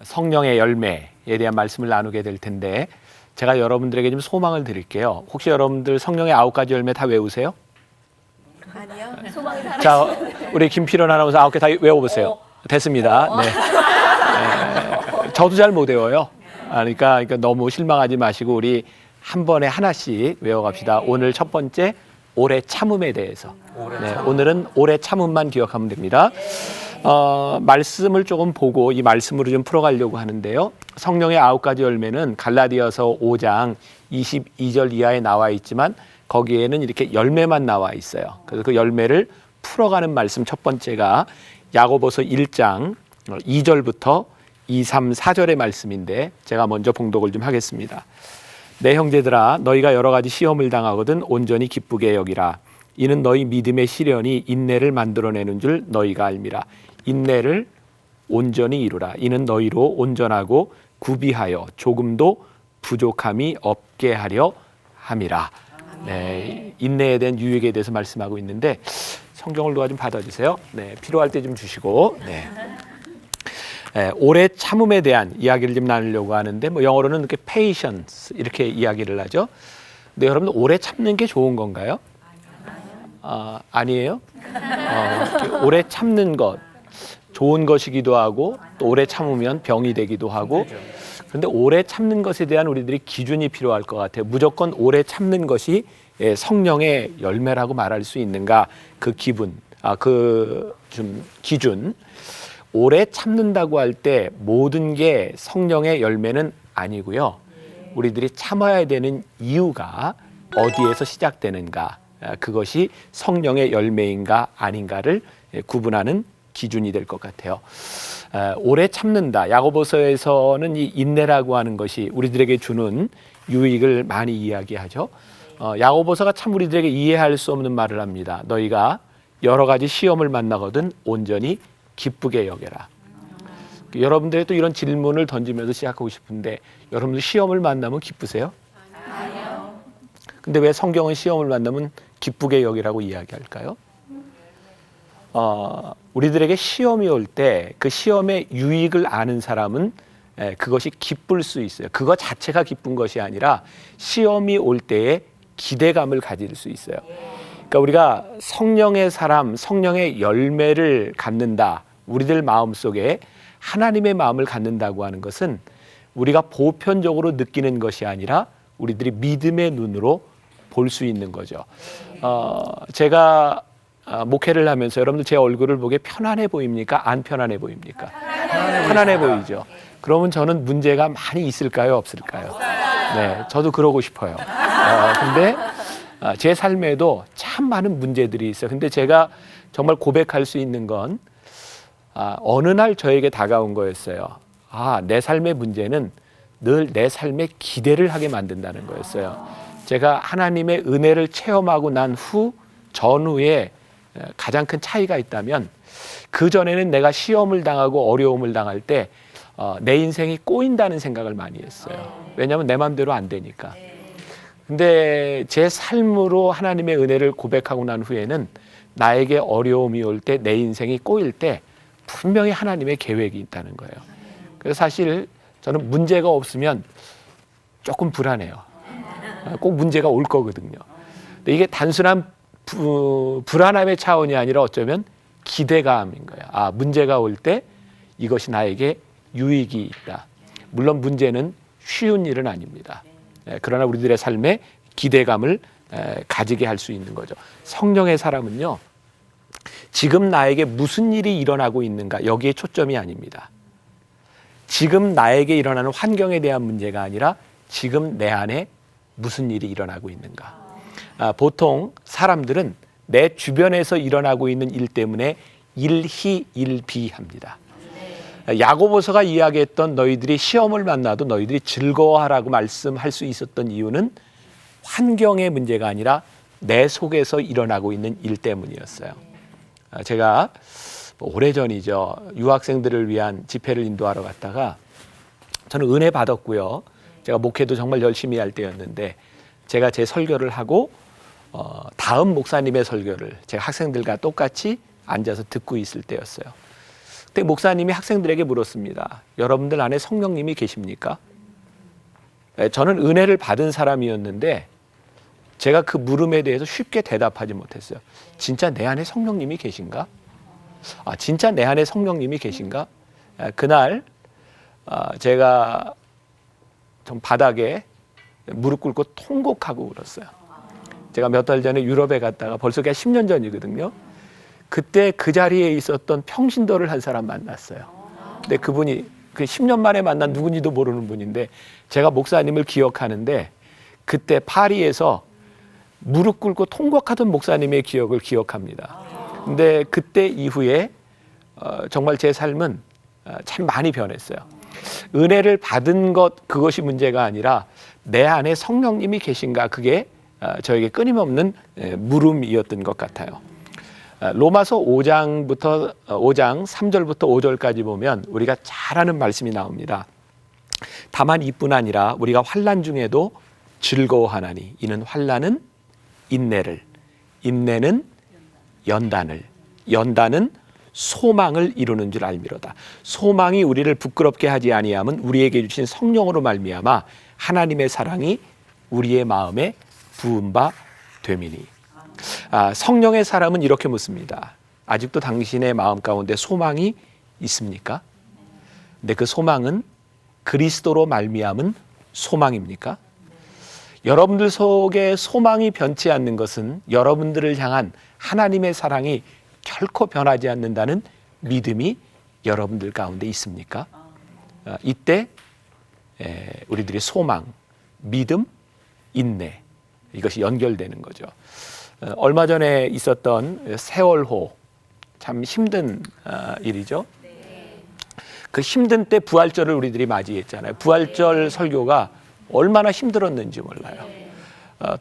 성령의 열매에 대한 말씀을 나누게 될 텐데 제가 여러분들에게 좀 소망을 드릴게요. 혹시 여러분들 성령의 9가지 열매 다 외우세요? 아니요. 소망이 다. 자, 우리 김필원 아나운서 9개 다 외워보세요. 됐습니다. 네. 저도 잘 못 외워요. 그러니까 너무 실망하지 마시고 우리 한 번에 하나씩 외워갑시다. 오늘 첫 번째 오래 참음에 대해서. 네, 오늘은 오래 참음만 기억하면 됩니다. 말씀을 조금 보고 이 말씀으로 좀 풀어가려고 하는데요. 성령의 9가지 열매는 갈라디아서 5장 22절 이하에 나와 있지만 거기에는 이렇게 열매만 나와 있어요. 그래서 그 열매를 풀어가는 말씀 첫 번째가 야고보서 1장 2절부터 2, 3, 4절의 말씀인데 제가 먼저 봉독을 좀 하겠습니다. 내 형제들아 너희가 여러 가지 시험을 당하거든 온전히 기쁘게 여기라. 이는 너희 믿음의 시련이 인내를 만들어내는 줄 너희가 알미라. 인내를 온전히 이루라. 이는 너희로 온전하고 구비하여 조금도 부족함이 없게 하려 함이라. 네, 인내에 대한 유익에 대해서 말씀하고 있는데 성경을 누가 좀 받아주세요. 네, 필요할 때 좀 주시고. 네. 오래 참음에 대한 이야기를 좀 나누려고 하는데 뭐 영어로는 이렇게 patience 이렇게 이야기를 하죠. 근데 여러분들 오래 참는 게 좋은 건가요? 아니에요? 오래 참는 것 좋은 것이기도 하고 또 오래 참으면 병이 되기도 하고 그런데 오래 참는 것에 대한 우리들이 기준이 필요할 것 같아요. 무조건 오래 참는 것이 성령의 열매라고 말할 수 있는가? 그 기분, 그 좀 기준. 오래 참는다고 할 때 모든 게 성령의 열매는 아니고요. 우리들이 참아야 되는 이유가 어디에서 시작되는가? 그것이 성령의 열매인가 아닌가를 구분하는 기준이 될 것 같아요. 오래 참는다. 야고보서에서는 이 인내라고 하는 것이 우리들에게 주는 유익을 많이 이야기하죠. 야고보서가 참 우리들에게 이해할 수 없는 말을 합니다. 너희가 여러 가지 시험을 만나거든 온전히 기쁘게 여겨라. 여러분들이 또 이런 질문을 던지면서 시작하고 싶은데 여러분들 시험을 만나면 기쁘세요? 아니요. 근데 왜 성경은 시험을 만나면 기쁘게 여기라고 이야기할까요? 우리들에게 시험이 올 때 그 시험의 유익을 아는 사람은 그것이 기쁠 수 있어요. 그거 자체가 기쁜 것이 아니라 시험이 올 때에 기대감을 가질 수 있어요. 그러니까 우리가 성령의 사람, 성령의 열매를 갖는다. 우리들 마음속에 하나님의 마음을 갖는다고 하는 것은 우리가 보편적으로 느끼는 것이 아니라 우리들이 믿음의 눈으로 볼 수 있는 거죠. 제가 목회를 하면서 여러분들 제 얼굴을 보기에 편안해 보입니까? 안 편안해 보입니까? 편안해 보이죠. 그러면 저는 문제가 많이 있을까요? 없을까요? 네, 저도 그러고 싶어요. 근데 제 삶에도 참 많은 문제들이 있어요. 근데 제가 정말 고백할 수 있는 건 어느 날 저에게 다가온 거였어요. 내 삶의 문제는 늘 내 삶에 기대를 하게 만든다는 거였어요. 제가 하나님의 은혜를 체험하고 난 전후에 가장 큰 차이가 있다면 그전에는 내가 시험을 당하고 어려움을 당할 때 내 인생이 꼬인다는 생각을 많이 했어요. 왜냐하면 내 마음대로 안 되니까. 근데 제 삶으로 하나님의 은혜를 고백하고 난 후에는 나에게 어려움이 올 때 내 인생이 꼬일 때 분명히 하나님의 계획이 있다는 거예요. 그래서 사실 저는 문제가 없으면 조금 불안해요. 꼭 문제가 올 거거든요. 근데 이게 단순한 불안함의 차원이 아니라 어쩌면 기대감인 거예요. 문제가 올 때 이것이 나에게 유익이 있다. 물론 문제는 쉬운 일은 아닙니다. 그러나 우리들의 삶에 기대감을 가지게 할 수 있는 거죠. 성령의 사람은요. 지금 나에게 무슨 일이 일어나고 있는가 여기에 초점이 아닙니다. 지금 나에게 일어나는 환경에 대한 문제가 아니라 지금 내 안에 무슨 일이 일어나고 있는가. 보통 사람들은 내 주변에서 일어나고 있는 일 때문에 일희일비합니다. 야고보서가 이야기했던 너희들이 시험을 만나도 너희들이 즐거워하라고 말씀할 수 있었던 이유는 환경의 문제가 아니라 내 속에서 일어나고 있는 일 때문이었어요. 제가 오래전이죠. 유학생들을 위한 집회를 인도하러 갔다가 저는 은혜 받았고요. 제가 목회도 정말 열심히 할 때였는데 제가 제 설교를 하고 다음 목사님의 설교를 제가 학생들과 똑같이 앉아서 듣고 있을 때였어요. 그때 목사님이 학생들에게 물었습니다. 여러분들 안에 성령님이 계십니까? 저는 은혜를 받은 사람이었는데 제가 그 물음에 대해서 쉽게 대답하지 못했어요. 진짜 내 안에 성령님이 계신가? 진짜 내 안에 성령님이 계신가? 그날 제가 좀 바닥에 무릎 꿇고 통곡하고 울었어요. 제가 몇 달 전에 유럽에 갔다가 벌써 그게 10년 전이거든요. 그때 그 자리에 있었던 평신도를 한 사람 만났어요. 근데 그분이 그 10년 만에 만난 누군지도 모르는 분인데 제가 목사님을 기억하는데 그때 파리에서 무릎 꿇고 통곡하던 목사님의 기억을 기억합니다. 근데 그때 이후에 정말 제 삶은 참 많이 변했어요. 은혜를 받은 것 그것이 문제가 아니라 내 안에 성령님이 계신가 그게 저에게 끊임없는 물음이었던 것 같아요. 로마서 5장 3절부터 5절까지 보면 우리가 잘 아는 말씀이 나옵니다. 다만 이뿐 아니라 우리가 환난 중에도 즐거워하나니 이는 환난은 인내를, 인내는 연단을, 연단은 소망을 이루는 줄 알미로다. 소망이 우리를 부끄럽게 하지 아니함은 우리에게 주신 성령으로 말미암아 하나님의 사랑이 우리의 마음에 부은 바 됨이니. 성령의 사람은 이렇게 묻습니다. 아직도 당신의 마음 가운데 소망이 있습니까? 근데 그 소망은 그리스도로 말미암은 소망입니까? 여러분들 속에 소망이 변치 않는 것은 여러분들을 향한 하나님의 사랑이 결코 변하지 않는다는 믿음이 여러분들 가운데 있습니까? 이때 우리들의 소망, 믿음, 인내 이것이 연결되는 거죠. 얼마 전에 있었던 세월호 참 힘든 일이죠. 그 힘든 때 부활절을 우리들이 맞이했잖아요. 부활절 설교가 얼마나 힘들었는지 몰라요.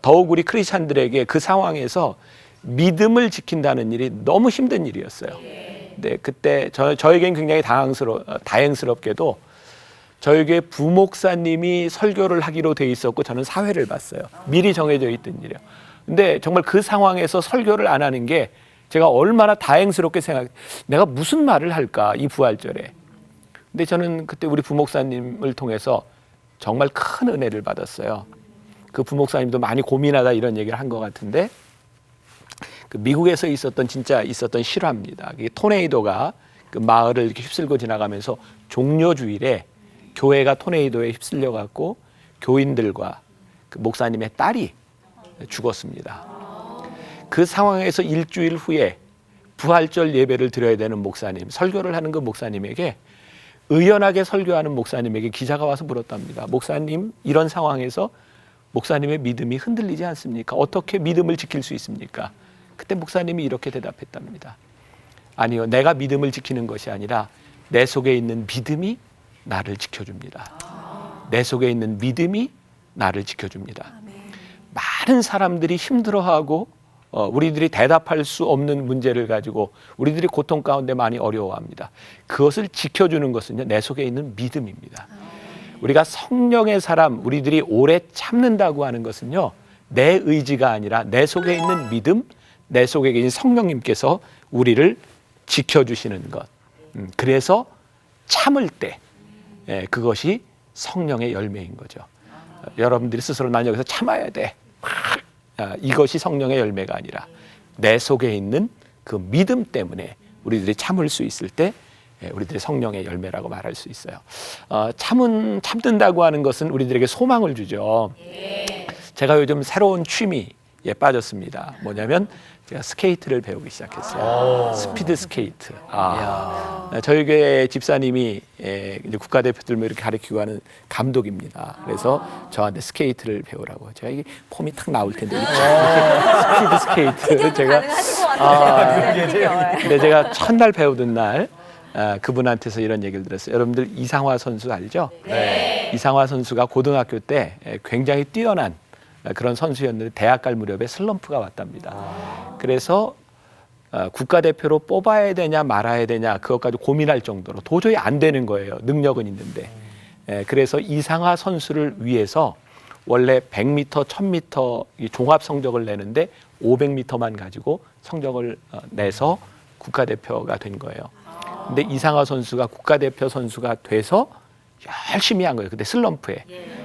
더욱 우리 크리스찬들에게 그 상황에서 믿음을 지킨다는 일이 너무 힘든 일이었어요. 근데 그때 저에겐 굉장히 다행스럽게도 저에게 부목사님이 설교를 하기로 돼 있었고 저는 사회를 봤어요. 미리 정해져 있던 일이에요. 근데 정말 그 상황에서 설교를 안 하는 게 제가 얼마나 다행스럽게 내가 무슨 말을 할까 이 부활절에. 근데 저는 그때 우리 부목사님을 통해서 정말 큰 은혜를 받았어요. 그 부목사님도 많이 고민하다 이런 얘기를 한 것 같은데 그 미국에서 있었던 실화입니다. 토네이도가 그 마을을 이렇게 휩쓸고 지나가면서 종료주일에 교회가 토네이도에 휩쓸려 갖고 교인들과 그 목사님의 딸이 죽었습니다. 그 상황에서 일주일 후에 부활절 예배를 드려야 되는 목사님, 설교를 하는 그 목사님에게 의연하게 설교하는 목사님에게 기자가 와서 물었답니다. 목사님, 이런 상황에서 목사님의 믿음이 흔들리지 않습니까? 어떻게 믿음을 지킬 수 있습니까? 그때 목사님이 이렇게 대답했답니다. 아니요, 내가 믿음을 지키는 것이 아니라 내 속에 있는 믿음이 나를 지켜줍니다. 내 속에 있는 믿음이 나를 지켜줍니다. 많은 사람들이 힘들어하고 우리들이 대답할 수 없는 문제를 가지고 우리들이 고통 가운데 많이 어려워합니다. 그것을 지켜주는 것은요, 내 속에 있는 믿음입니다. 우리가 성령의 사람, 우리들이 오래 참는다고 하는 것은요, 내 의지가 아니라 내 속에 있는 믿음, 내 속에 계신 성령님께서 우리를 지켜주시는 것. 그래서 참을 때 그것이 성령의 열매인 거죠. 여러분들이 스스로 난 여기서 참아야 돼. 이것이 성령의 열매가 아니라 내 속에 있는 그 믿음 때문에 우리들이 참을 수 있을 때 우리들의 성령의 열매라고 말할 수 있어요. 참는다고 하는 것은 우리들에게 소망을 주죠. 제가 요즘 새로운 취미에 빠졌습니다. 뭐냐면 제가 스케이트를 배우기 시작했어요. 스피드 스케이트. 저희 교회 집사님이 이제 국가대표들 뭐 이렇게 가르치고 하는 감독입니다. 그래서 저한테 스케이트를 배우라고. 제가 이게 폼이 탁 나올 텐데 스피드 스케이트 제가 근데 제가 첫날 배우던 날 그분한테서 이런 얘기를 들었어요. 여러분들 이상화 선수 알죠? 네. 이상화 선수가 고등학교 때 굉장히 뛰어난 그런 선수였는데 대학 갈 무렵에 슬럼프가 왔답니다. 그래서 국가대표로 뽑아야 되냐 말아야 되냐 그것까지 고민할 정도로 도저히 안 되는 거예요. 능력은 있는데. 그래서 이상화 선수를 위해서 원래 100m, 1000m 종합 성적을 내는데 500m만 가지고 성적을 내서 국가대표가 된 거예요. 근데 이상화 선수가 국가대표 선수가 돼서 열심히 한 거예요. 그때 슬럼프에.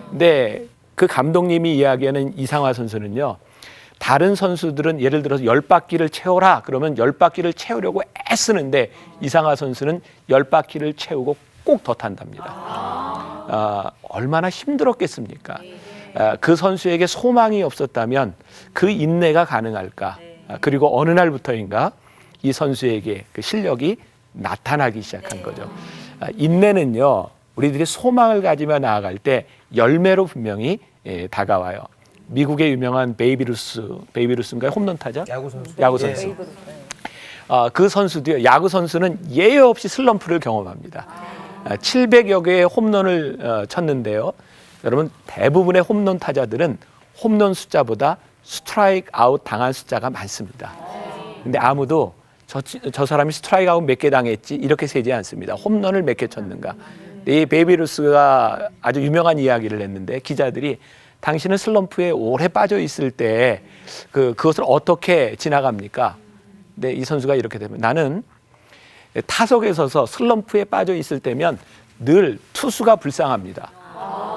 근데 그 감독님이 이야기하는 이상화 선수는요. 다른 선수들은 예를 들어서 10바퀴를 채워라. 그러면 10바퀴를 채우려고 애쓰는데 이상화 선수는 10바퀴를 채우고 꼭 더 탄답니다. 얼마나 힘들었겠습니까? 그 선수에게 소망이 없었다면 그 인내가 가능할까? 그리고 어느 날부터인가 이 선수에게 그 실력이 나타나기 시작한 거죠. 인내는요. 우리들이 소망을 가지며 나아갈 때 열매로 분명히 다가와요. 미국의 유명한 베이비루스인가요? 홈런 타자? 야구 선수. 야구 선수. 그 선수도요. 야구 선수는 예외 없이 슬럼프를 경험합니다. 700여 개의 홈런을 쳤는데요. 여러분 대부분의 홈런 타자들은 홈런 숫자보다 스트라이크 아웃 당한 숫자가 많습니다. 근데 아무도 저 사람이 스트라이크 아웃 몇 개 당했지 이렇게 세지 않습니다. 홈런을 몇 개 쳤는가. 이 베이비루스가 아주 유명한 이야기를 했는데 기자들이 당신은 슬럼프에 오래 빠져 있을 때 그것을 어떻게 지나갑니까? 근데 이 선수가 이렇게 되면 나는 타석에 서서 슬럼프에 빠져 있을 때면 늘 투수가 불쌍합니다.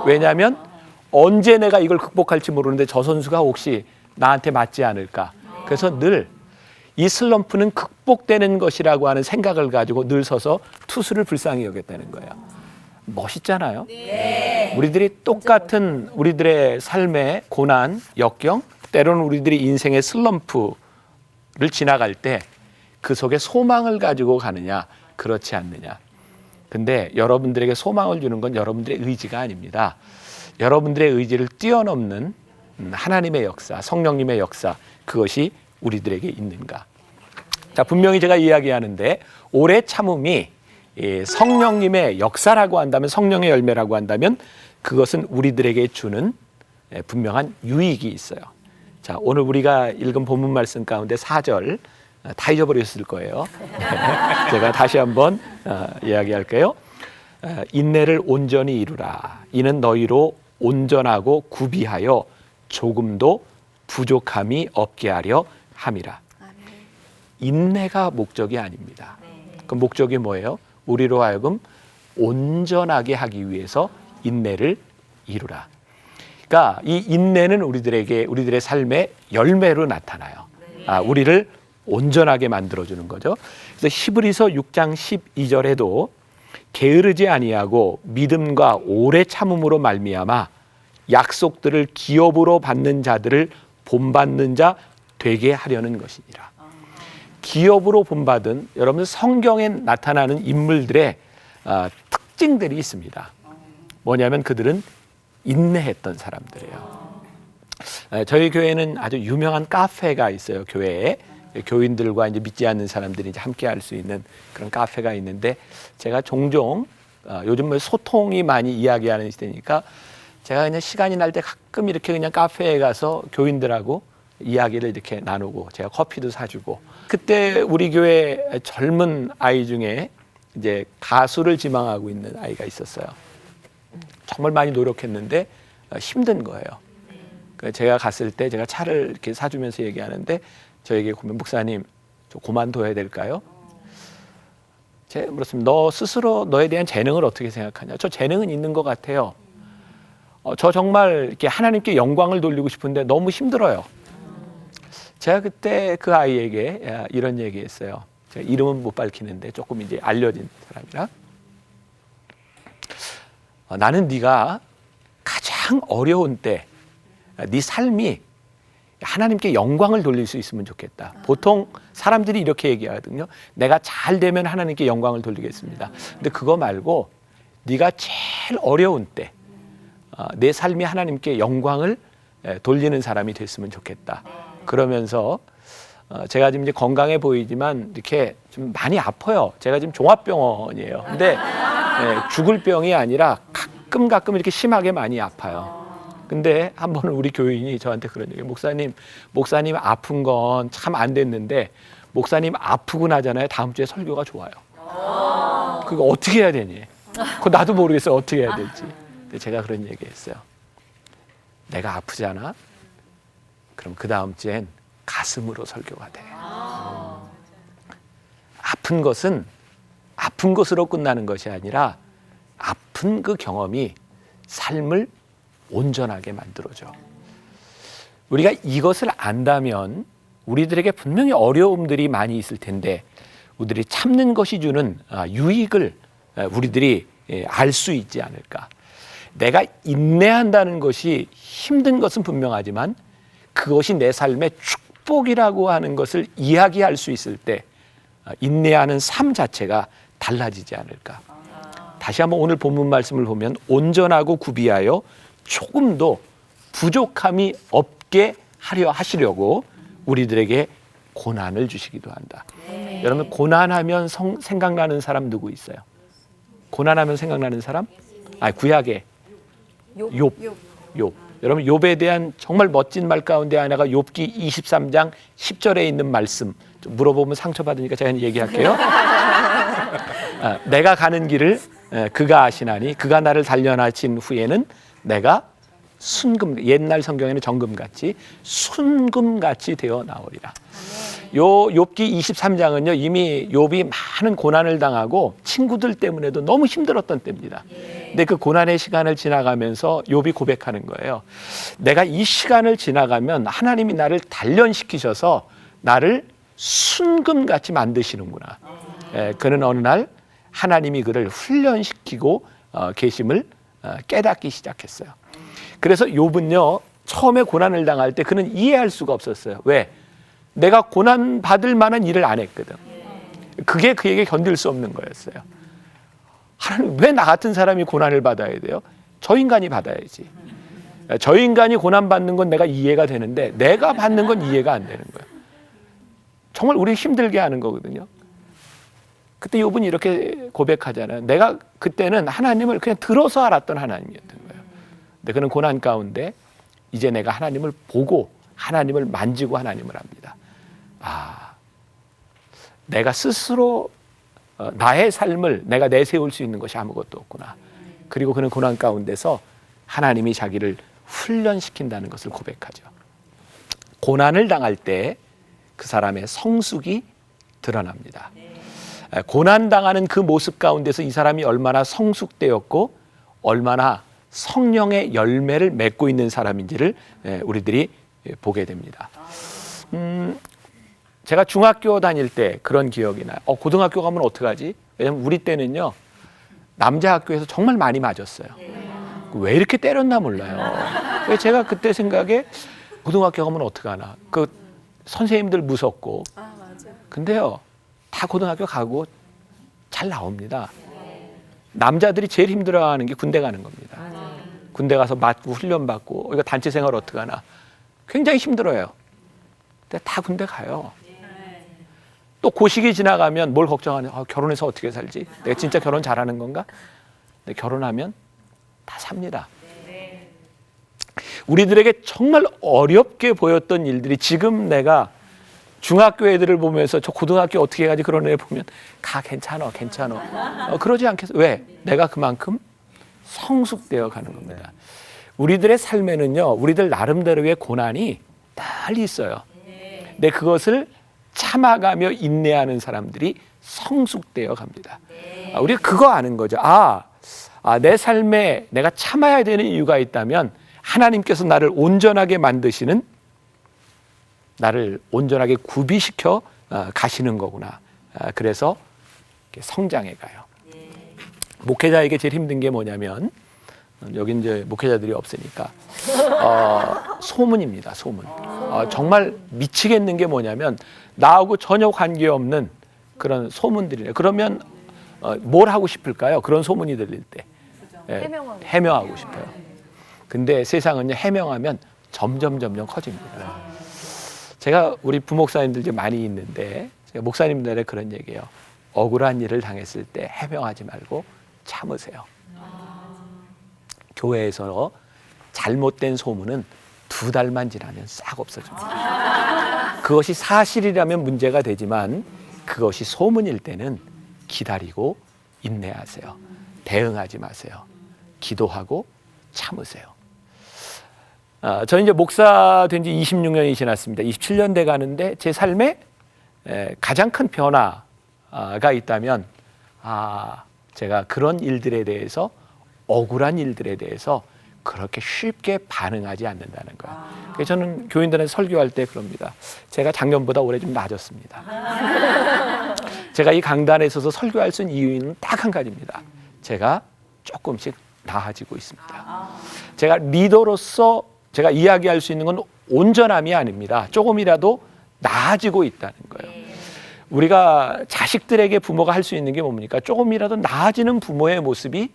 왜냐하면 언제 내가 이걸 극복할지 모르는데 저 선수가 혹시 나한테 맞지 않을까. 그래서 늘 이 슬럼프는 극복되는 것이라고 하는 생각을 가지고 늘 서서 투수를 불쌍히 여겼다는 거예요. 멋있잖아요. 네. 우리들이 똑같은 우리들의 삶의 고난, 역경, 때로는 우리들이 인생의 슬럼프를 지나갈 때 그 속에 소망을 가지고 가느냐, 그렇지 않느냐. 근데 여러분들에게 소망을 주는 건 여러분들의 의지가 아닙니다. 여러분들의 의지를 뛰어넘는 하나님의 역사, 성령님의 역사, 그것이 우리들에게 있는가. 자, 분명히 제가 이야기하는데 오래 참음이 성령님의 역사라고 한다면, 성령의 열매라고 한다면 그것은 우리들에게 주는 분명한 유익이 있어요. 자, 오늘 우리가 읽은 본문 말씀 가운데 4절 다 잊어버렸을 거예요. 제가 다시 한번 이야기할게요. 인내를 온전히 이루라. 이는 너희로 온전하고 구비하여 조금도 부족함이 없게 하려 함이라. 인내가 목적이 아닙니다. 그 목적이 뭐예요? 우리로 하여금 온전하게 하기 위해서 인내를 이루라. 그러니까 이 인내는 우리들의 삶의 열매로 나타나요. 우리를 온전하게 만들어주는 거죠. 그래서 히브리서 6장 12절에도 게으르지 아니하고 믿음과 오래 참음으로 말미암아 약속들을 기업으로 받는 자들을 본받는 자 되게 하려는 것이니라. 기업으로 본받은 여러분 성경에 나타나는 인물들의 특징들이 있습니다. 뭐냐면 그들은 인내했던 사람들이에요. 저희 교회는 아주 유명한 카페가 있어요. 교회에 교인들과 이제 믿지 않는 사람들이 이제 함께 할 수 있는 그런 카페가 있는데 제가 종종 요즘 소통이 많이 이야기하는 시대니까 제가 그냥 시간이 날 때 가끔 이렇게 그냥 카페에 가서 교인들하고 이야기를 이렇게 나누고 제가 커피도 사주고 그때 우리 교회 젊은 아이 중에 이제 가수를 지망하고 있는 아이가 있었어요. 정말 많이 노력했는데 힘든 거예요. 제가 갔을 때 제가 차를 이렇게 사주면서 얘기하는데 저에게 보면 목사님 저 그만둬야 될까요? 제가 물었습니다. 너 스스로 너에 대한 재능을 어떻게 생각하냐? 저 재능은 있는 것 같아요. 저 정말 이렇게 하나님께 영광을 돌리고 싶은데 너무 힘들어요. 제가 그때 그 아이에게 이런 얘기했어요. 제가 이름은 못 밝히는데 조금 이제 알려진 사람이라. 나는 네가 가장 어려운 때 네 삶이 하나님께 영광을 돌릴 수 있으면 좋겠다. 보통 사람들이 이렇게 얘기하거든요. 내가 잘 되면 하나님께 영광을 돌리겠습니다. 근데 그거 말고 네가 제일 어려운 때 내 삶이 하나님께 영광을 돌리는 사람이 됐으면 좋겠다. 그러면서 제가 지금 이제 건강해 보이지만 이렇게 좀 많이 아파요. 제가 지금 종합병원이에요. 근데 죽을 병이 아니라 가끔 이렇게 심하게 많이 아파요. 근데 한 번은 우리 교인이 저한테 그런 얘기예요. 목사님 아픈 건 참 안 됐는데 목사님 아프고 나잖아요. 다음 주에 설교가 좋아요. 그거 어떻게 해야 되니? 그거 나도 모르겠어요. 어떻게 해야 될지. 근데 제가 그런 얘기했어요. 내가 아프잖아. 그럼 그 다음 주엔 가슴으로 설교가 돼. 아픈 것은 아픈 것으로 끝나는 것이 아니라 아픈 그 경험이 삶을 온전하게 만들어줘. 우리가 이것을 안다면 우리들에게 분명히 어려움들이 많이 있을 텐데 우리들이 참는 것이 주는 유익을 우리들이 알 수 있지 않을까. 내가 인내한다는 것이 힘든 것은 분명하지만 그것이 내 삶의 축복이라고 하는 것을 이야기할 수 있을 때 인내하는 삶 자체가 달라지지 않을까. 다시 한번 오늘 본문 말씀을 보면 온전하고 구비하여 조금도 부족함이 없게 하려 하시려고 우리들에게 고난을 주시기도 한다. 여러분 고난하면 생각나는 사람 누구 있어요? 고난하면 생각나는 사람? 구약에 욥. 여러분 욥에 대한 정말 멋진 말 가운데 하나가 욥기 23장 10절에 있는 말씀. 좀 물어보면 상처받으니까 제가 얘기할게요. 내가 가는 길을 그가 아시나니 그가 나를 단련하신 후에는 내가 순금, 옛날 성경에는 정금같이 순금같이 되어 나오리라. 요 욥기 23장은요 이미 욥이 많은 고난을 당하고 친구들 때문에도 너무 힘들었던 때입니다. 근데 그 고난의 시간을 지나가면서 욥이 고백하는 거예요. 내가 이 시간을 지나가면 하나님이 나를 단련시키셔서 나를 순금같이 만드시는구나. 그는 어느 날 하나님이 그를 훈련시키고 계심을 깨닫기 시작했어요. 그래서 욥은요 처음에 고난을 당할 때 그는 이해할 수가 없었어요. 왜? 내가 고난 받을 만한 일을 안 했거든. 그게 그에게 견딜 수 없는 거였어요. 하나님 왜 나 같은 사람이 고난을 받아야 돼요? 저 인간이 받아야지. 저 인간이 고난 받는 건 내가 이해가 되는데 내가 받는 건 이해가 안 되는 거예요. 정말 우리 힘들게 하는 거거든요. 그때 욥은 이렇게 고백하잖아요. 내가 그때는 하나님을 그냥 들어서 알았던 하나님이었던 거예요. 근데 그는 고난 가운데 이제 내가 하나님을 보고 하나님을 만지고 하나님을 합니다. 내가 스스로 나의 삶을 내가 내세울 수 있는 것이 아무것도 없구나. 그리고 그는 고난 가운데서 하나님이 자기를 훈련시킨다는 것을 고백하죠. 고난을 당할 때 그 사람의 성숙이 드러납니다. 고난당하는 그 모습 가운데서 이 사람이 얼마나 성숙되었고 얼마나 성령의 열매를 맺고 있는 사람인지를 우리들이 보게 됩니다. 제가 중학교 다닐 때 그런 기억이 나요. 고등학교 가면 어떡하지? 왜냐면 우리 때는요 남자 학교에서 정말 많이 맞았어요. 왜 이렇게 때렸나 몰라요. 제가 그때 생각에 고등학교 가면 어떡하나. 그 선생님들 무섭고. 근데요 다 고등학교 가고 잘 나옵니다. 남자들이 제일 힘들어하는 게 군대 가는 겁니다. 군대 가서 맞고 훈련 받고 이거 단체 생활 어떡하나. 굉장히 힘들어요. 근데 다 군대 가요. 또 그 시기 지나가면 뭘 걱정하냐. 결혼해서 어떻게 살지? 내가 진짜 결혼 잘하는 건가? 근데 결혼하면 다 삽니다. 우리들에게 정말 어렵게 보였던 일들이 지금 내가 중학교 애들을 보면서 저 고등학교 어떻게 가지 그런 애 보면 괜찮아. 그러지 않겠어. 왜? 내가 그만큼 성숙되어 가는 겁니다. 우리들의 삶에는요 우리들 나름대로의 고난이 늘 있어요. 근데 그것을 참아가며 인내하는 사람들이 성숙되어 갑니다. 우리가 그거 아는 거죠. 내 삶에 내가 참아야 되는 이유가 있다면 하나님께서 나를 온전하게 만드시는, 나를 온전하게 구비시켜 가시는 거구나. 그래서 성장해 가요. 목회자에게 제일 힘든 게 뭐냐면, 여기 이제 목회자들이 없으니까 소문입니다. 소문. 정말 미치겠는 게 뭐냐면 나하고 전혀 관계없는 그런 소문들이네. 그러면 뭘 하고 싶을까요? 그런 소문이 들릴 때 해명하고 싶어요. 근데 세상은요 해명하면 점점 커집니다. 제가 우리 부목사님들 이제 많이 있는데 제가 목사님들에 그런 얘기해요. 억울한 일을 당했을 때 해명하지 말고 참으세요. 교회에서 잘못된 소문은 2달만 지나면 싹 없어집니다. 그것이 사실이라면 문제가 되지만 그것이 소문일 때는 기다리고 인내하세요. 대응하지 마세요. 기도하고 참으세요. 저는 이제 목사 된 지 26년이 지났습니다. 27년 돼 가는데 제 삶에 가장 큰 변화가 있다면 제가 그런 일들에 대해서, 억울한 일들에 대해서 그렇게 쉽게 반응하지 않는다는 거예요. 그래서 저는 교인들한테 설교할 때 그럽니다. 제가 작년보다 올해 좀 나아졌습니다. 제가 이 강단에 서서 설교할 수 있는 이유는 딱 한 가지입니다. 제가 조금씩 나아지고 있습니다. 제가 리더로서 제가 이야기할 수 있는 건 온전함이 아닙니다. 조금이라도 나아지고 있다는 거예요. 우리가 자식들에게 부모가 할 수 있는 게 뭡니까? 조금이라도 나아지는 부모의 모습이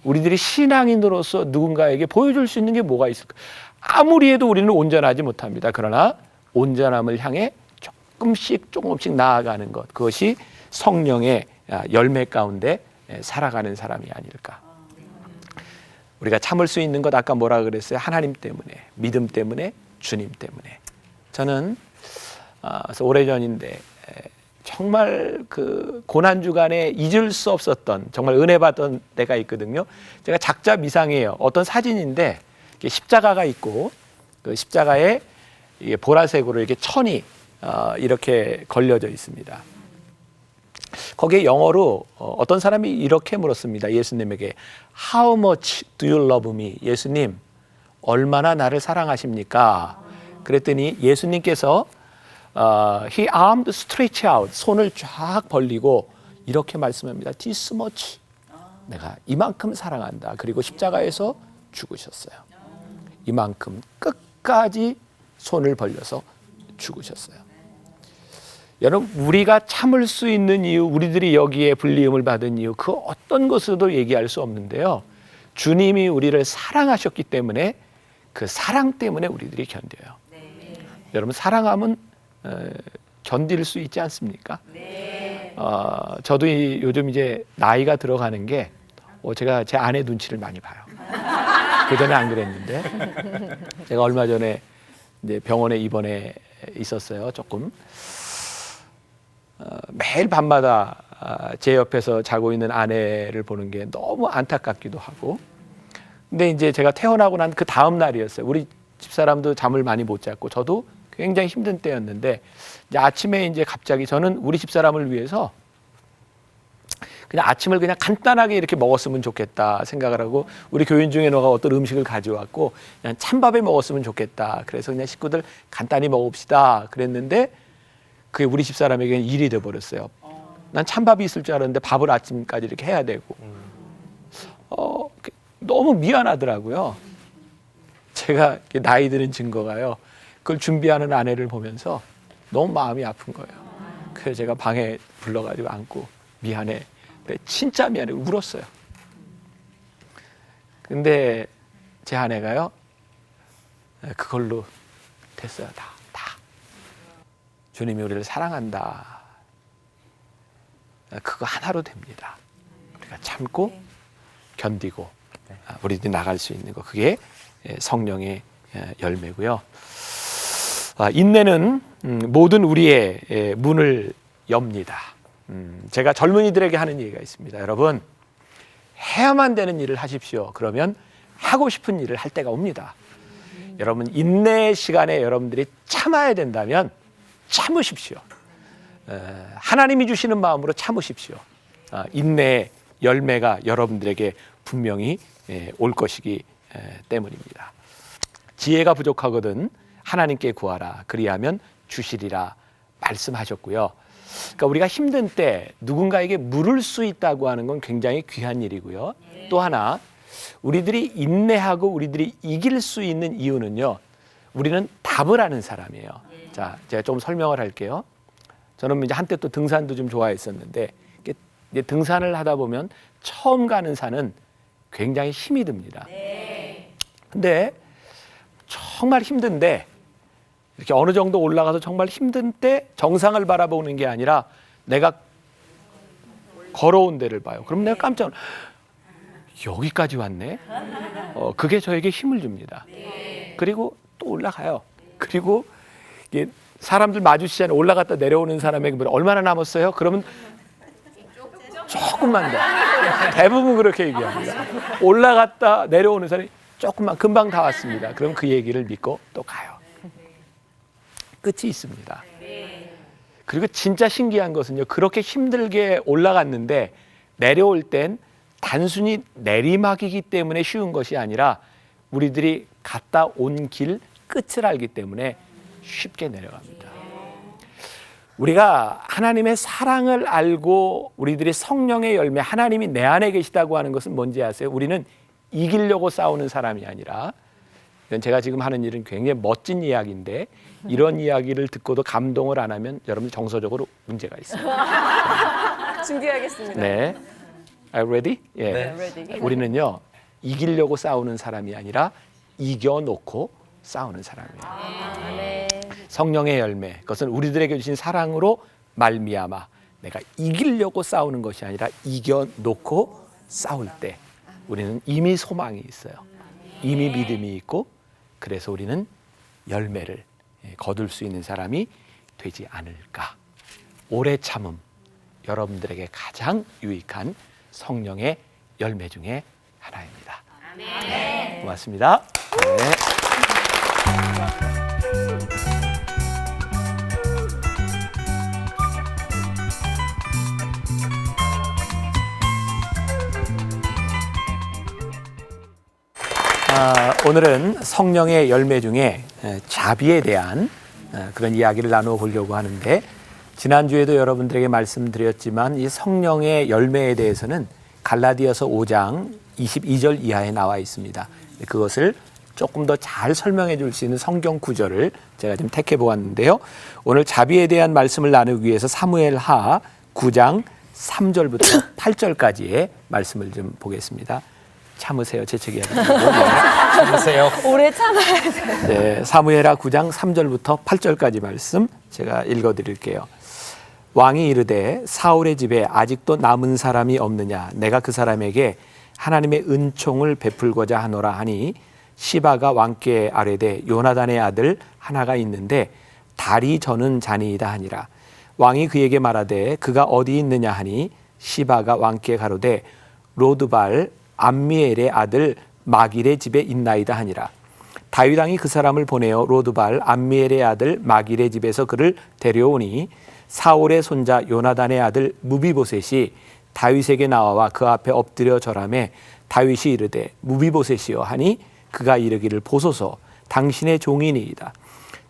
우리들이 신앙인으로서 누군가에게 보여줄 수 있는 게 뭐가 있을까? 아무리 해도 우리는 온전하지 못합니다. 그러나 온전함을 향해 조금씩 나아가는 것, 그것이 성령의 열매 가운데 살아가는 사람이 아닐까. 우리가 참을 수 있는 것, 아까 뭐라 그랬어요? 하나님 때문에, 믿음 때문에, 주님 때문에. 저는 그래서 오래전인데 정말 그 고난 주간에 잊을 수 없었던, 정말 은혜 받던 때가 있거든요. 제가 작자 미상이에요. 어떤 사진인데 십자가가 있고 그 십자가에 이게 보라색으로 이렇게 천이 이렇게 걸려져 있습니다. 거기에 영어로 어떤 사람이 이렇게 물었습니다. 예수님에게 How much do you love me? 예수님, 얼마나 나를 사랑하십니까? 그랬더니 예수님께서 He armed stretch out, 손을 쫙 벌리고 이렇게 말씀합니다. This much, 내가 이만큼 사랑한다. 그리고 십자가에서 죽으셨어요. 이만큼 끝까지 손을 벌려서 죽으셨어요. 여러분, 우리가 참을 수 있는 이유, 우리들이 여기에 불리움을 받은 이유, 그 어떤 것으로도 얘기할 수 없는데요. 주님이 우리를 사랑하셨기 때문에 그 사랑 때문에 우리들이 견뎌요. 여러분, 사랑하면 견딜 수 있지 않습니까? 저도 요즘 이제 나이가 들어가는 게 제가 제 아내 눈치를 많이 봐요. 그전에 안 그랬는데 제가 얼마 전에 이제 병원에 입원해 있었어요. 조금 매일 밤마다 제 옆에서 자고 있는 아내를 보는 게 너무 안타깝기도 하고, 근데 이제 제가 퇴원하고 난 그 다음 날이었어요. 우리 집사람도 잠을 많이 못 잤고 저도 굉장히 힘든 때였는데, 이제 아침에 이제 갑자기 저는 우리 집사람을 위해서 그냥 아침을 그냥 간단하게 이렇게 먹었으면 좋겠다 생각을 하고, 우리 교인 중에 너가 어떤 음식을 가져왔고 그냥 찬밥에 먹었으면 좋겠다. 그래서 그냥 식구들 간단히 먹읍시다 그랬는데, 그게 우리 집사람에게는 일이 돼버렸어요. 난 찬밥이 있을 줄 알았는데 밥을 아침까지 이렇게 해야 되고 너무 미안하더라고요. 제가 나이 드는 증거가요. 그걸 준비하는 아내를 보면서 너무 마음이 아픈 거예요. 그래서 제가 방에 불러가지고 안고 미안해. 진짜 미안해. 울었어요. 근데 제 아내가요. 그걸로 됐어요. 다. 주님이 우리를 사랑한다. 그거 하나로 됩니다. 우리가 참고 견디고 우리들이 나갈 수 있는 거, 그게 성령의 열매고요. 인내는 모든 우리의 문을 엽니다. 제가 젊은이들에게 하는 얘기가 있습니다. 여러분, 해야만 되는 일을 하십시오. 그러면 하고 싶은 일을 할 때가 옵니다. 여러분, 인내의 시간에 여러분들이 참아야 된다면 참으십시오. 하나님이 주시는 마음으로 참으십시오. 인내의 열매가 여러분들에게 분명히 올 것이기 때문입니다. 지혜가 부족하거든 하나님께 구하라. 그리하면 주시리라 말씀하셨고요. 그러니까 우리가 힘든 때 누군가에게 물을 수 있다고 하는 건 굉장히 귀한 일이고요. 또 하나, 우리들이 인내하고 우리들이 이길 수 있는 이유는요, 우리는 답을 하는 사람이에요. 자, 제가 좀 설명을 할게요. 저는 이제 한때 또 등산도 좀 좋아했었는데, 이제 등산을 하다 보면 처음 가는 산은 굉장히 힘이 듭니다. 근데 정말 힘든데, 이렇게 어느 정도 올라가서 정말 힘든 때 정상을 바라보는 게 아니라 내가 걸어온 데를 봐요. 그럼 내가 깜짝 여기까지 왔네. 그게 저에게 힘을 줍니다. 그리고 또 올라가요. 그리고 이게 사람들 마주치잖아요. 올라갔다 내려오는 사람에게 얼마나 남았어요? 그러면 조금만 더. 대부분 그렇게 얘기합니다. 올라갔다 내려오는 사람이 조금만, 금방 다 왔습니다. 그럼 그 얘기를 믿고 또 가요. 끝이 있습니다. 그리고 진짜 신기한 것은요, 그렇게 힘들게 올라갔는데 내려올 땐 단순히 내리막이기 때문에 쉬운 것이 아니라 우리들이 갔다 온 길 끝을 알기 때문에 쉽게 내려갑니다. 우리가 하나님의 사랑을 알고 우리들이 성령의 열매, 하나님이 내 안에 계시다고 하는 것은 뭔지 아세요? 우리는 이기려고 싸우는 사람이 아니라, 이건 제가 지금 하는 일은 굉장히 멋진 이야기인데 이런 이야기를 듣고도 감동을 안 하면 여러분 정서적으로 문제가 있습니다. 준비하겠습니다. 네. Are you ready? 예. 네, ready. 우리는요, 이기려고 싸우는 사람이 아니라 이겨놓고 싸우는 사람이에요. 네. 성령의 열매, 그것은 우리들에게 주신 사랑으로 말미암아 내가 이기려고 싸우는 것이 아니라 이겨놓고 싸울 때 우리는 이미 소망이 있어요. 이미 믿음이 있고, 그래서 우리는 열매를 거둘 수 있는 사람이 되지 않을까. 오래 참음, 여러분들에게 가장 유익한 성령의 열매 중에 하나입니다. 네, 고맙습니다. 네. 오늘은 성령의 열매 중에 자비에 대한 그런 이야기를 나누어 보려고 하는데, 지난주에도 여러분들에게 말씀드렸지만 이 성령의 열매에 대해서는 갈라디아서 5장 22절 이하에 나와 있습니다. 그것을 조금 더 잘 설명해 줄 수 있는 성경 구절을 제가 좀 택해 보았는데요. 오늘 자비에 대한 말씀을 나누기 위해서 사무엘하 9장 3절부터 8절까지의 말씀을 좀 보겠습니다. 참으세요. 재채기하지 말고. 네, 참으세요. 오래 참아야 돼. 네, 사무엘하 9장 3절부터 8절까지 말씀 제가 읽어드릴게요. 왕이 이르되 사울의 집에 아직도 남은 사람이 없느냐, 내가 그 사람에게 하나님의 은총을 베풀고자 하노라 하니, 시바가 왕께 아뢰되 요나단의 아들 하나가 있는데 다리 저는 자니이다 하니라. 왕이 그에게 말하되 그가 어디 있느냐 하니, 시바가 왕께 가로되 로드발 암미엘의 아들 마길의 집에 있나이다 하니라. 다윗 왕이 그 사람을 보내어 로드발 암미엘의 아들 마길의 집에서 그를 데려오니, 사울의 손자 요나단의 아들 무비보셋이 다윗에게 나와 그 앞에 엎드려 절하매, 다윗이 이르되 무비보셋이여 하니, 그가 이르기를 보소서, 당신의 종이니이다.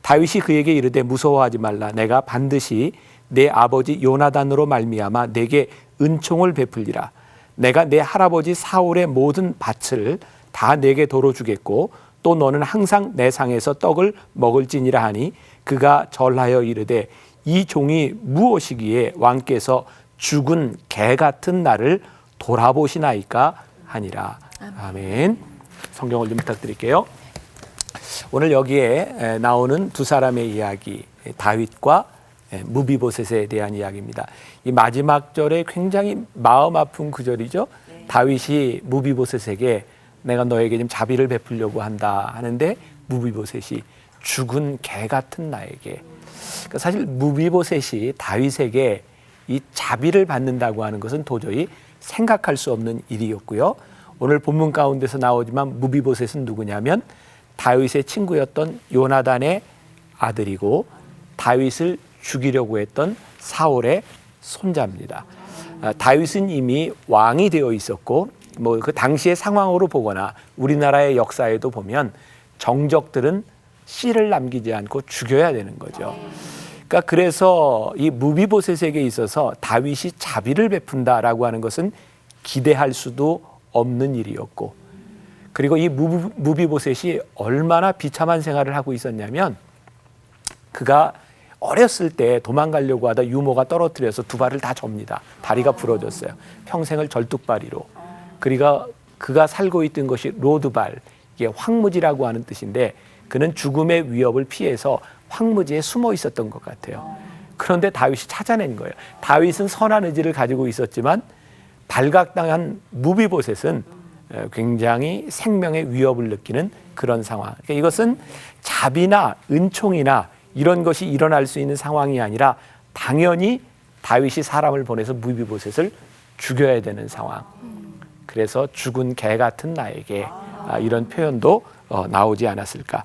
다윗이 그에게 이르되 무서워하지 말라. 내가 반드시 내 아버지 요나단으로 말미암아 내게 은총을 베풀리라. 내가 내 할아버지 사울의 모든 밭을 다 내게 도로 주겠고, 또 너는 항상 내 상에서 떡을 먹을지니라 하니, 그가 절하여 이르되 이 종이 무엇이기에 왕께서 죽은 개 같은 나를 돌아보시나이까 하니라. 아멘. 성경을 좀 부탁드릴게요. 오늘 여기에 나오는 두 사람의 이야기, 다윗과 무비보셋에 대한 이야기입니다. 이 마지막 절에 굉장히 마음 아픈 구절이죠. 다윗이 무비보셋에게 내가 너에게 좀 자비를 베풀려고 한다 하는데, 무비보셋이 죽은 개 같은 나에게. 그러니까 사실 무비보셋이 다윗에게 이 자비를 받는다고 하는 것은 도저히 생각할 수 없는 일이었고요. 오늘 본문 가운데서 나오지만 무비보셋은 누구냐면 다윗의 친구였던 요나단의 아들이고, 다윗을 죽이려고 했던 사울의 손자입니다. 다윗은 이미 왕이 되어 있었고, 뭐 그 당시의 상황으로 보거나 우리나라의 역사에도 보면 정적들은 씨를 남기지 않고 죽여야 되는 거죠. 그러니까 그래서 이 무비보셋에게 있어서 다윗이 자비를 베푼다라고 하는 것은 기대할 수도 없는 일이었고, 그리고 이 무비보셋이 얼마나 비참한 생활을 하고 있었냐면, 그가 어렸을 때 도망가려고 하다 유모가 떨어뜨려서 두 발을 다 접니다. 다리가 부러졌어요. 평생을 절뚝발이로. 그리고 그가 살고 있던 것이 로드발, 이게 황무지라고 하는 뜻인데, 그는 죽음의 위협을 피해서 황무지에 숨어 있었던 것 같아요. 그런데 다윗이 찾아낸 거예요. 다윗은 선한 의지를 가지고 있었지만 발각당한 무비보셋은 굉장히 생명의 위협을 느끼는 그런 상황. 그러니까 이것은 자비나 은총이나 이런 것이 일어날 수 있는 상황이 아니라 당연히 다윗이 사람을 보내서 무비보셋을 죽여야 되는 상황. 그래서 죽은 개 같은 나에게, 이런 표현도 나오지 않았을까.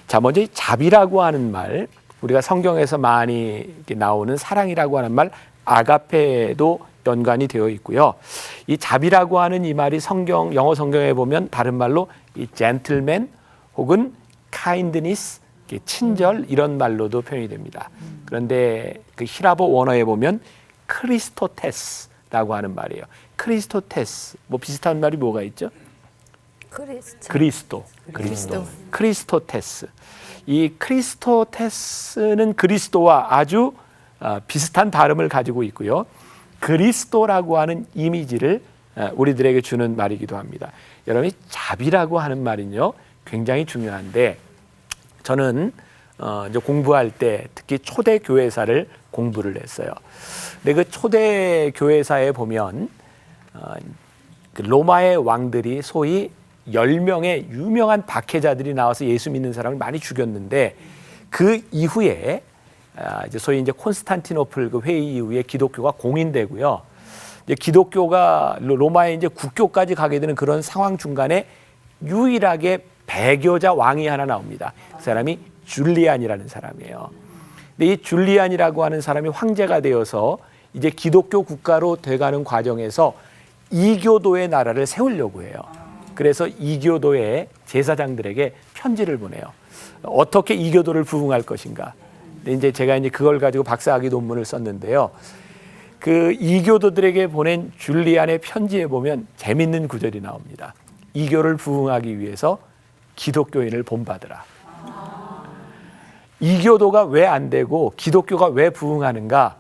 자, 먼저 이 자비라고 하는 말, 우리가 성경에서 많이 나오는 사랑이라고 하는 말 아가페도 연관이 되어 있고요. 이 자비라고 하는 이 말이 영어 성경에 보면 다른 말로 이 gentleman 혹은 kindness, 친절 이런 말로도 표현이 됩니다. 그런데 그 히라보 원어에 보면 크리스토테스라고 하는 말이에요. 크리스토테스, 뭐 비슷한 말이 뭐가 있죠? 크리스토테스. 이 크리스토테스는 그리스도와 아주 비슷한 발음을 가지고 있고요. 그리스도라고 하는 이미지를 우리들에게 주는 말이기도 합니다. 여러분, 자비라고 하는 말은요 굉장히 중요한데, 저는 이제 공부할 때 특히 초대 교회사를 공부를 했어요. 근데 그 초대 교회사에 보면 그 로마의 왕들이 소위 10명의 유명한 박해자들이 나와서 예수 믿는 사람을 많이 죽였는데, 그 이후에 이제 소위 이제 콘스탄티노플 그 회의 이후에 기독교가 공인되고요. 이제 기독교가 로마의 이제 국교까지 가게 되는 그런 상황 중간에 유일하게 배교자 왕이 하나 나옵니다. 그 사람이 줄리안이라는 사람이에요. 근데 이 줄리안이라고 하는 사람이 황제가 되어서 이제 기독교 국가로 돼가는 과정에서 이교도의 나라를 세우려고 해요. 그래서 이교도의 제사장들에게 편지를 보내요. 어떻게 이교도를 부흥할 것인가. 근데 이제 제가 이제 그걸 가지고 박사학위 논문을 썼는데요. 그 이교도들에게 보낸 줄리안의 편지에 보면 재밌는 구절이 나옵니다. 이교를 부흥하기 위해서 기독교인을 본받으라. 이교도가 왜 안 되고 기독교가 왜 부흥하는가?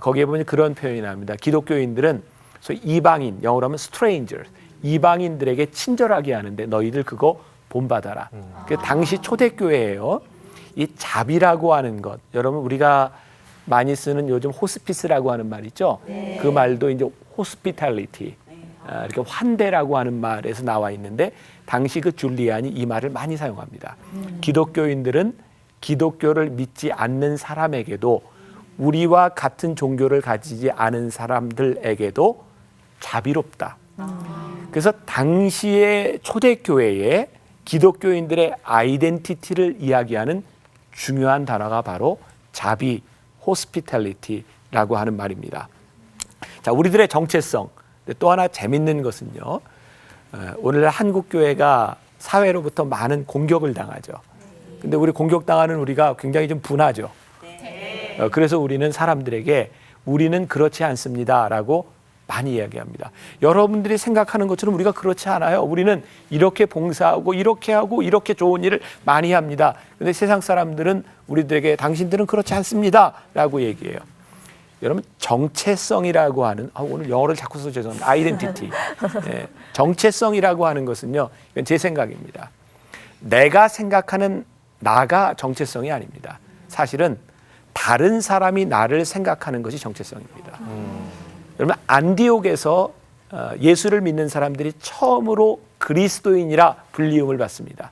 거기에 보면 그런 표현이 나옵니다. 기독교인들은 소위 이방인, 영어로 하면 stranger, 이방인들에게 친절하게 하는데 너희들 그거 본받아라. 그 당시 초대교회예요. 이 자비라고 하는 것, 여러분 우리가 많이 쓰는 요즘 호스피스라고 하는 말 있죠? 네. 그 말도 이제 hospitality, 이렇게 환대라고 하는 말에서 나와 있는데, 당시 그 줄리안이 이 말을 많이 사용합니다. 기독교인들은 기독교를 믿지 않는 사람에게도, 우리와 같은 종교를 가지지 않은 사람들에게도 자비롭다. 그래서 당시의 초대교회에 기독교인들의 아이덴티티를 이야기하는 중요한 단어가 바로 자비, hospitality라고 하는 말입니다. 자, 우리들의 정체성. 또 하나 재밌는 것은요, 오늘 한국 교회가 사회로부터 많은 공격을 당하죠. 근데 우리 공격당하는 우리가 굉장히 좀 분하죠. 그래서 우리는 사람들에게 우리는 그렇지 않습니다라고 많이 이야기합니다. 여러분들이 생각하는 것처럼 우리가 그렇지 않아요. 우리는 이렇게 봉사하고 이렇게 하고 이렇게 좋은 일을 많이 합니다. 근데 세상 사람들은 우리들에게 당신들은 그렇지 않습니다라고 얘기해요. 여러분, 정체성이라고 하는, 오늘 영어를 자꾸 써서 죄송합니다. 아이덴티티. 네, 정체성이라고 하는 것은요, 이건 제 생각입니다. 내가 생각하는 나가 정체성이 아닙니다. 사실은 다른 사람이 나를 생각하는 것이 정체성입니다. 여러분, 안디옥에서 예수를 믿는 사람들이 처음으로 그리스도인이라 불리움을 받습니다.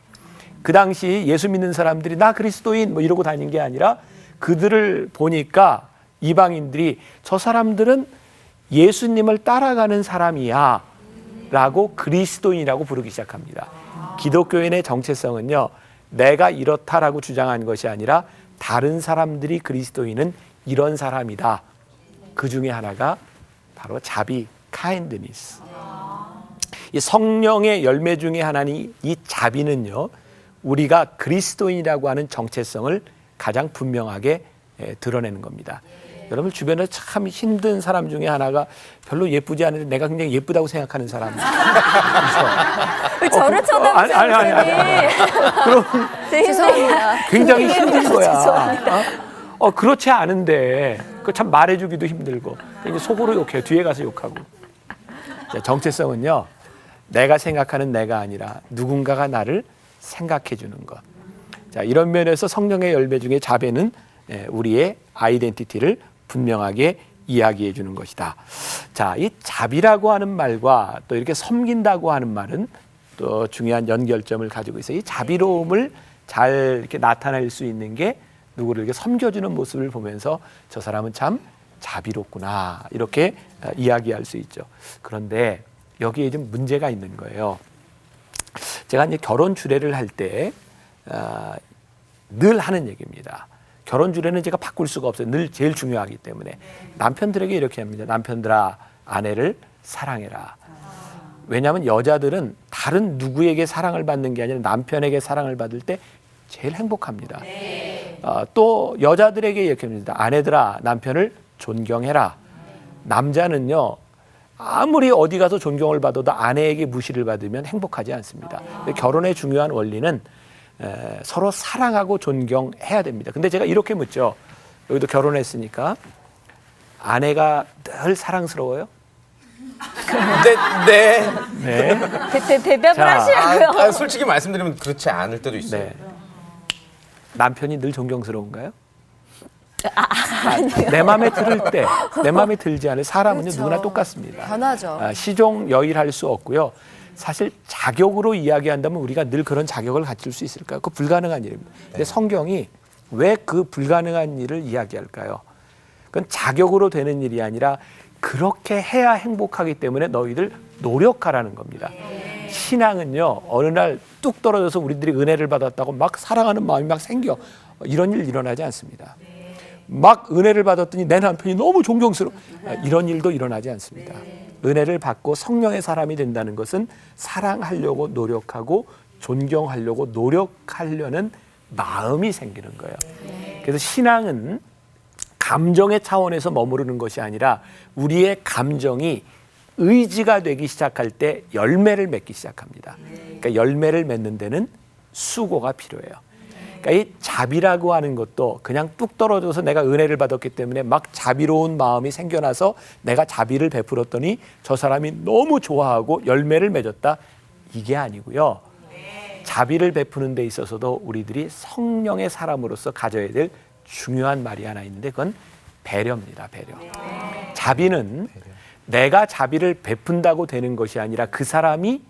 그 당시 예수 믿는 사람들이 나 그리스도인 뭐 이러고 다닌 게 아니라, 그들을 보니까 이방인들이 저 사람들은 예수님을 따라가는 사람이야 라고 그리스도인이라고 부르기 시작합니다. 기독교인의 정체성은요, 내가 이렇다라고 주장한 것이 아니라 다른 사람들이 그리스도인은 이런 사람이다. 그 중에 하나가 바로 자비, kindness. 이 성령의 열매 중에 하나는 이 자비는요, 우리가 그리스도인이라고 하는 정체성을 가장 분명하게 드러내는 겁니다. 여러분 주변에 참 힘든 사람 중에 하나가 별로 예쁘지 않은데 내가 굉장히 예쁘다고 생각하는 사람. 왜 저를 쳐다보세요? 아니. 그럼 죄송합니다. 굉장히 힘든 거야. 그렇지 않은데 그 참 말해주기도 힘들고 이제 속으로 욕해, 뒤에 가서 욕하고. 자, 정체성은요, 내가 생각하는 내가 아니라 누군가가 나를 생각해 주는 것. 자, 이런 면에서 성령의 열매 중에 자비는 우리의 아이덴티티를 분명하게 이야기해 주는 것이다. 자, 이 자비라고 하는 말과 또 이렇게 섬긴다고 하는 말은 또 중요한 연결점을 가지고 있어요. 이 자비로움을 잘 이렇게 나타낼 수 있는 게 누구를 이렇게 섬겨주는 모습을 보면서 저 사람은 참 자비롭구나 이렇게 이야기할 수 있죠. 그런데 여기에 좀 문제가 있는 거예요. 제가 이제 결혼 주례를 할 때 늘 하는 얘기입니다. 결혼 주례는 제가 바꿀 수가 없어요. 늘 제일 중요하기 때문에. 남편들에게 이렇게 합니다. 남편들아, 아내를 사랑해라. 왜냐하면 여자들은 다른 누구에게 사랑을 받는 게 아니라 남편에게 사랑을 받을 때 제일 행복합니다. 또 여자들에게 이렇게 합니다. 아내들아, 남편을 존경해라. 남자는요, 아무리 어디 가서 존경을 받아도 아내에게 무시를 받으면 행복하지 않습니다. 결혼의 중요한 원리는 서로 사랑하고 존경해야 됩니다. 근데 제가 이렇게 묻죠. 여기도 결혼했으니까 아내가 늘 사랑스러워요? 네. 네. 대답을 자, 하시라고요. 솔직히 말씀드리면 그렇지 않을 때도 있어요. 네. 남편이 늘 존경스러운가요? 내 마음에 들을 때, 내 마음에 들지 않을 사람은요, 그렇죠. 누구나 똑같습니다. 변하죠. 시종여일할 수 없고요. 사실 자격으로 이야기한다면 우리가 늘 그런 자격을 갖출 수 있을까요? 그거 불가능한 일입니다. 근데 성경이 왜 그 불가능한 일을 이야기할까요? 그건 자격으로 되는 일이 아니라 그렇게 해야 행복하기 때문에 너희들 노력하라는 겁니다. 신앙은요, 어느 날 뚝 떨어져서 우리들이 은혜를 받았다고 막 사랑하는 마음이 막 생겨. 이런 일 일어나지 않습니다. 막 은혜를 받았더니 내 남편이 너무 존경스러워. 이런 일도 일어나지 않습니다. 은혜를 받고 성령의 사람이 된다는 것은 사랑하려고 노력하고 존경하려고 노력하려는 마음이 생기는 거예요. 그래서 신앙은 감정의 차원에서 머무르는 것이 아니라 우리의 감정이 의지가 되기 시작할 때 열매를 맺기 시작합니다. 그러니까 열매를 맺는 데는 수고가 필요해요. 그러니까 이 자비라고 하는 것도 그냥 뚝 떨어져서 내가 은혜를 받았기 때문에 막 자비로운 마음이 생겨나서 내가 자비를 베풀었더니 저 사람이 너무 좋아하고 열매를 맺었다. 이게 아니고요. 자비를 베푸는 데 있어서도 우리들이 성령의 사람으로서 가져야 될 중요한 말이 하나 있는데 그건 배려입니다. 배려. 자비는 내가 자비를 베푼다고 되는 것이 아니라 그 사람이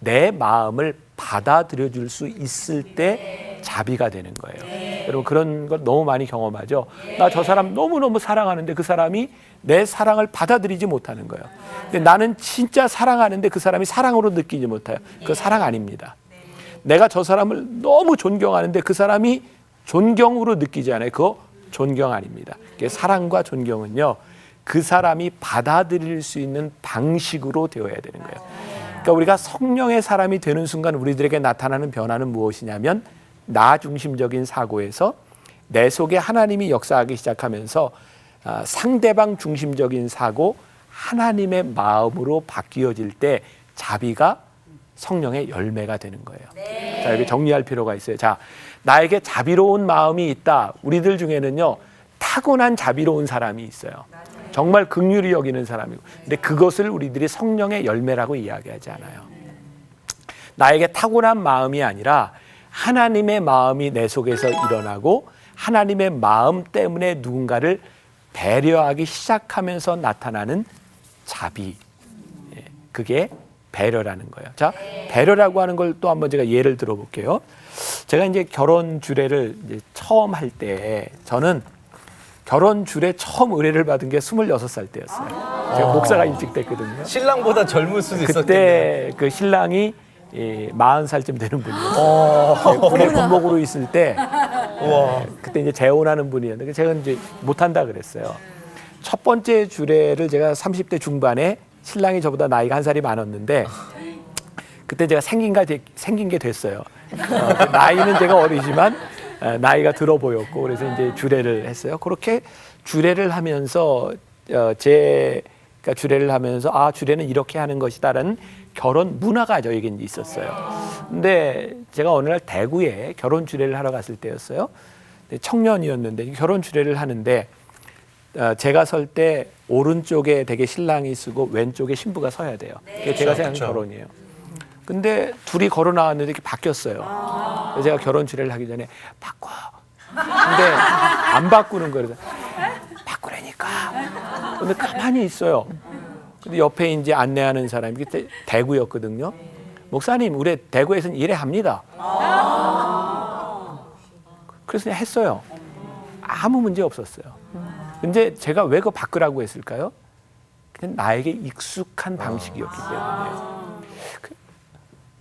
내 마음을 받아들여 줄 수 있을 때 자비가 되는 거예요. 여러분 그런 걸 너무 많이 경험하죠. 나 저 사람 너무너무 사랑하는데 그 사람이 내 사랑을 받아들이지 못하는 거예요. 근데 나는 진짜 사랑하는데 그 사람이 사랑으로 느끼지 못해요. 그 사랑 아닙니다. 내가 저 사람을 너무 존경하는데 그 사람이 존경으로 느끼지 않아요. 그거 존경 아닙니다. 사랑과 존경은요, 그 사람이 받아들일 수 있는 방식으로 되어야 되는 거예요. 그러니까 우리가 성령의 사람이 되는 순간 우리들에게 나타나는 변화는 무엇이냐면 나 중심적인 사고에서 내 속에 하나님이 역사하기 시작하면서 상대방 중심적인 사고, 하나님의 마음으로 바뀌어질 때 자비가 성령의 열매가 되는 거예요. 자, 여기 정리할 필요가 있어요. 자, 나에게 자비로운 마음이 있다. 우리들 중에는요, 타고난 자비로운 사람이 있어요. 정말 긍휼히 여기는 사람이고. 근데 그것을 우리들이 성령의 열매라고 이야기하지 않아요. 나에게 타고난 마음이 아니라 하나님의 마음이 내 속에서 일어나고 하나님의 마음 때문에 누군가를 배려하기 시작하면서 나타나는 자비. 그게 배려라는 거예요. 자, 배려라고 하는 걸 또 한번 제가 예를 들어볼게요. 제가 이제 결혼 주례를 이제 처음 할 때 저는 결혼 주례 처음 의뢰를 받은 게 26살 때였어요. 제가 목사가 일찍 됐거든요. 신랑보다 젊을 수도 있었겠네요. 그때 그 신랑이 40살쯤 되는 분이었어요. 군의 군복으로 있을 때 그때 이제 재혼하는 분이었는데 제가 이제 못한다 그랬어요. 첫 번째 주례를 제가 30대 중반에 신랑이 저보다 나이가 한 살이 많았는데 그때 제가 생긴 게 됐어요. 나이는 제가 어리지만 나이가 들어 보였고 그래서 이제 주례를 했어요. 그렇게 주례를 하면서 제가 주례를 하면서 주례는 이렇게 하는 것이다라는 결혼 문화가 저에게 있었어요. 근데 제가 어느 날 대구에 결혼 주례를 하러 갔을 때였어요. 청년이었는데 결혼 주례를 하는데 제가 설 때 오른쪽에 되게 신랑이 쓰고 왼쪽에 신부가 서야 돼요. 그게 제가 생각하는 결혼이에요. 근데 둘이 걸어 나왔는데 이렇게 바뀌었어요. 그래서 제가 결혼 주례를 하기 전에 바꿔. 근데 안 바꾸는 거예요. 바꾸라니까. 근데 가만히 있어요. 근데 옆에 이제 안내하는 사람이 그때 대구였거든요. 목사님, 우리 대구에서는 이래 합니다. 그래서 그냥 했어요. 아무 문제 없었어요. 근데 제가 왜 그거 바꾸라고 했을까요? 그냥 나에게 익숙한 방식이었기 때문에.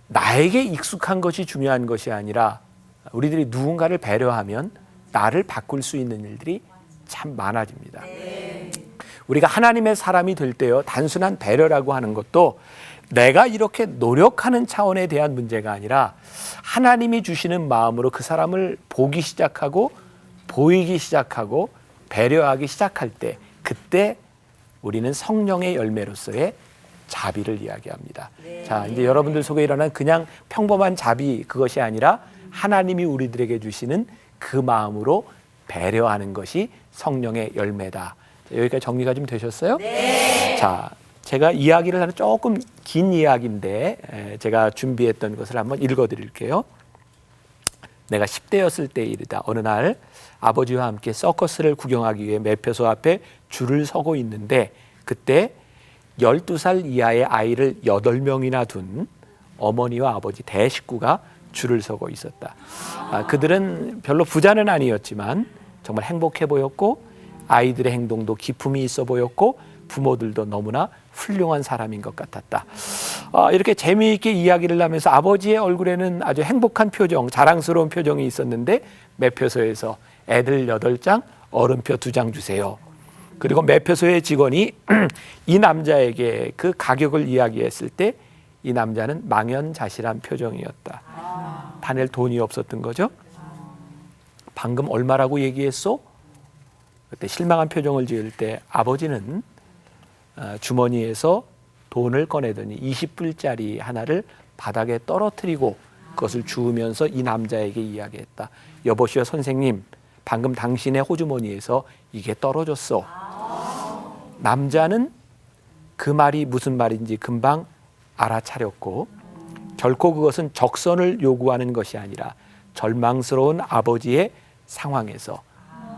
나에게 익숙한 것이 중요한 것이 아니라 우리들이 누군가를 배려하면 나를 바꿀 수 있는 일들이 참 많아집니다. 우리가 하나님의 사람이 될 때요, 단순한 배려라고 하는 것도 내가 이렇게 노력하는 차원에 대한 문제가 아니라 하나님이 주시는 마음으로 그 사람을 보기 시작하고 보이기 시작하고 배려하기 시작할 때, 그때 우리는 성령의 열매로서의 자비를 이야기합니다. 자, 이제 여러분들 속에 일어난 그냥 평범한 자비, 그것이 아니라 하나님이 우리들에게 주시는 그 마음으로 배려하는 것이 성령의 열매다. 자, 여기까지 정리가 좀 되셨어요? 네. 자, 제가 이야기를 하는 조금 긴 이야기인데 제가 준비했던 것을 한번 읽어드릴게요. 내가 10대였을 때 일이다. 어느 날 아버지와 함께 서커스를 구경하기 위해 매표소 앞에 줄을 서고 있는데, 그때 12살 이하의 아이를 8명이나 둔 어머니와 아버지 대식구가 줄을 서고 있었다. 그들은 별로 부자는 아니었지만 정말 행복해 보였고, 아이들의 행동도 기품이 있어 보였고, 부모들도 너무나 훌륭한 사람인 것 같았다. 이렇게 재미있게 이야기를 하면서 아버지의 얼굴에는 아주 행복한 표정, 자랑스러운 표정이 있었는데, 매표소에서 애들 8장, 어른표 2장 주세요. 그리고 매표소의 직원이 이 남자에게 그 가격을 이야기했을 때 이 남자는 망연자실한 표정이었다. 다낼 돈이 없었던 거죠. 방금 얼마라고 얘기했소? 그때 실망한 표정을 지을 때 아버지는 주머니에서 돈을 꺼내더니 20불짜리 하나를 바닥에 떨어뜨리고 그것을 주우면서 이 남자에게 이야기했다. 여보시오 선생님, 방금 당신의 호주머니에서 이게 떨어졌어. 남자는 그 말이 무슨 말인지 금방 알아차렸고, 결코 그것은 적선을 요구하는 것이 아니라 절망스러운 아버지의 상황에서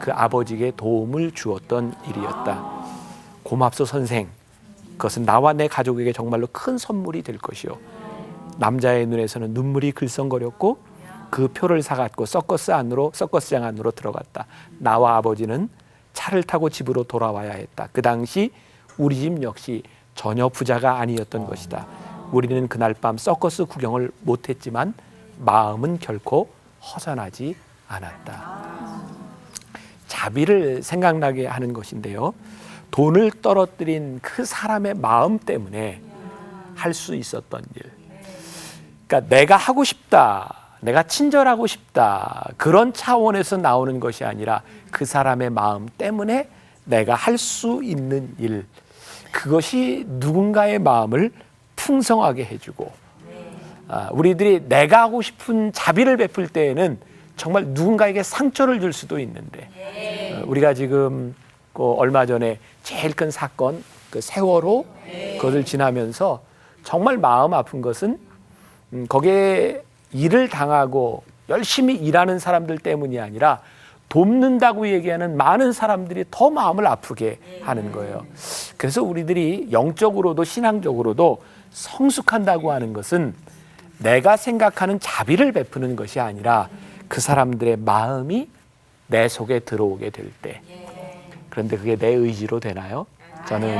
그 아버지에게 도움을 주었던 일이었다. 고맙소 선생, 그것은 나와 내 가족에게 정말로 큰 선물이 될 것이요. 남자의 눈에서는 눈물이 글썽거렸고 그 표를 사갖고 서커스장 안으로 들어갔다. 나와 아버지는 차를 타고 집으로 돌아와야 했다. 그 당시 우리 집 역시 전혀 부자가 아니었던 것이다. 우리는 그날 밤 서커스 구경을 못했지만 마음은 결코 허전하지 않았다. 자비를 생각나게 하는 것인데요, 돈을 떨어뜨린 그 사람의 마음 때문에 할 수 있었던 일, 그러니까 내가 하고 싶다, 내가 친절하고 싶다, 그런 차원에서 나오는 것이 아니라 그 사람의 마음 때문에 내가 할 수 있는 일, 그것이 누군가의 마음을 풍성하게 해주고, 우리들이 내가 하고 싶은 자비를 베풀 때에는 정말 누군가에게 상처를 줄 수도 있는데, 우리가 지금 얼마 전에 제일 큰 사건, 그 세월호, 그것을 지나면서 정말 마음 아픈 것은 거기에 일을 당하고 열심히 일하는 사람들 때문이 아니라 돕는다고 얘기하는 많은 사람들이 더 마음을 아프게 하는 거예요. 그래서 우리들이 영적으로도 신앙적으로도 성숙한다고 하는 것은 내가 생각하는 자비를 베푸는 것이 아니라 그 사람들의 마음이 내 속에 들어오게 될 때, 그런데 그게 내 의지로 되나요? 저는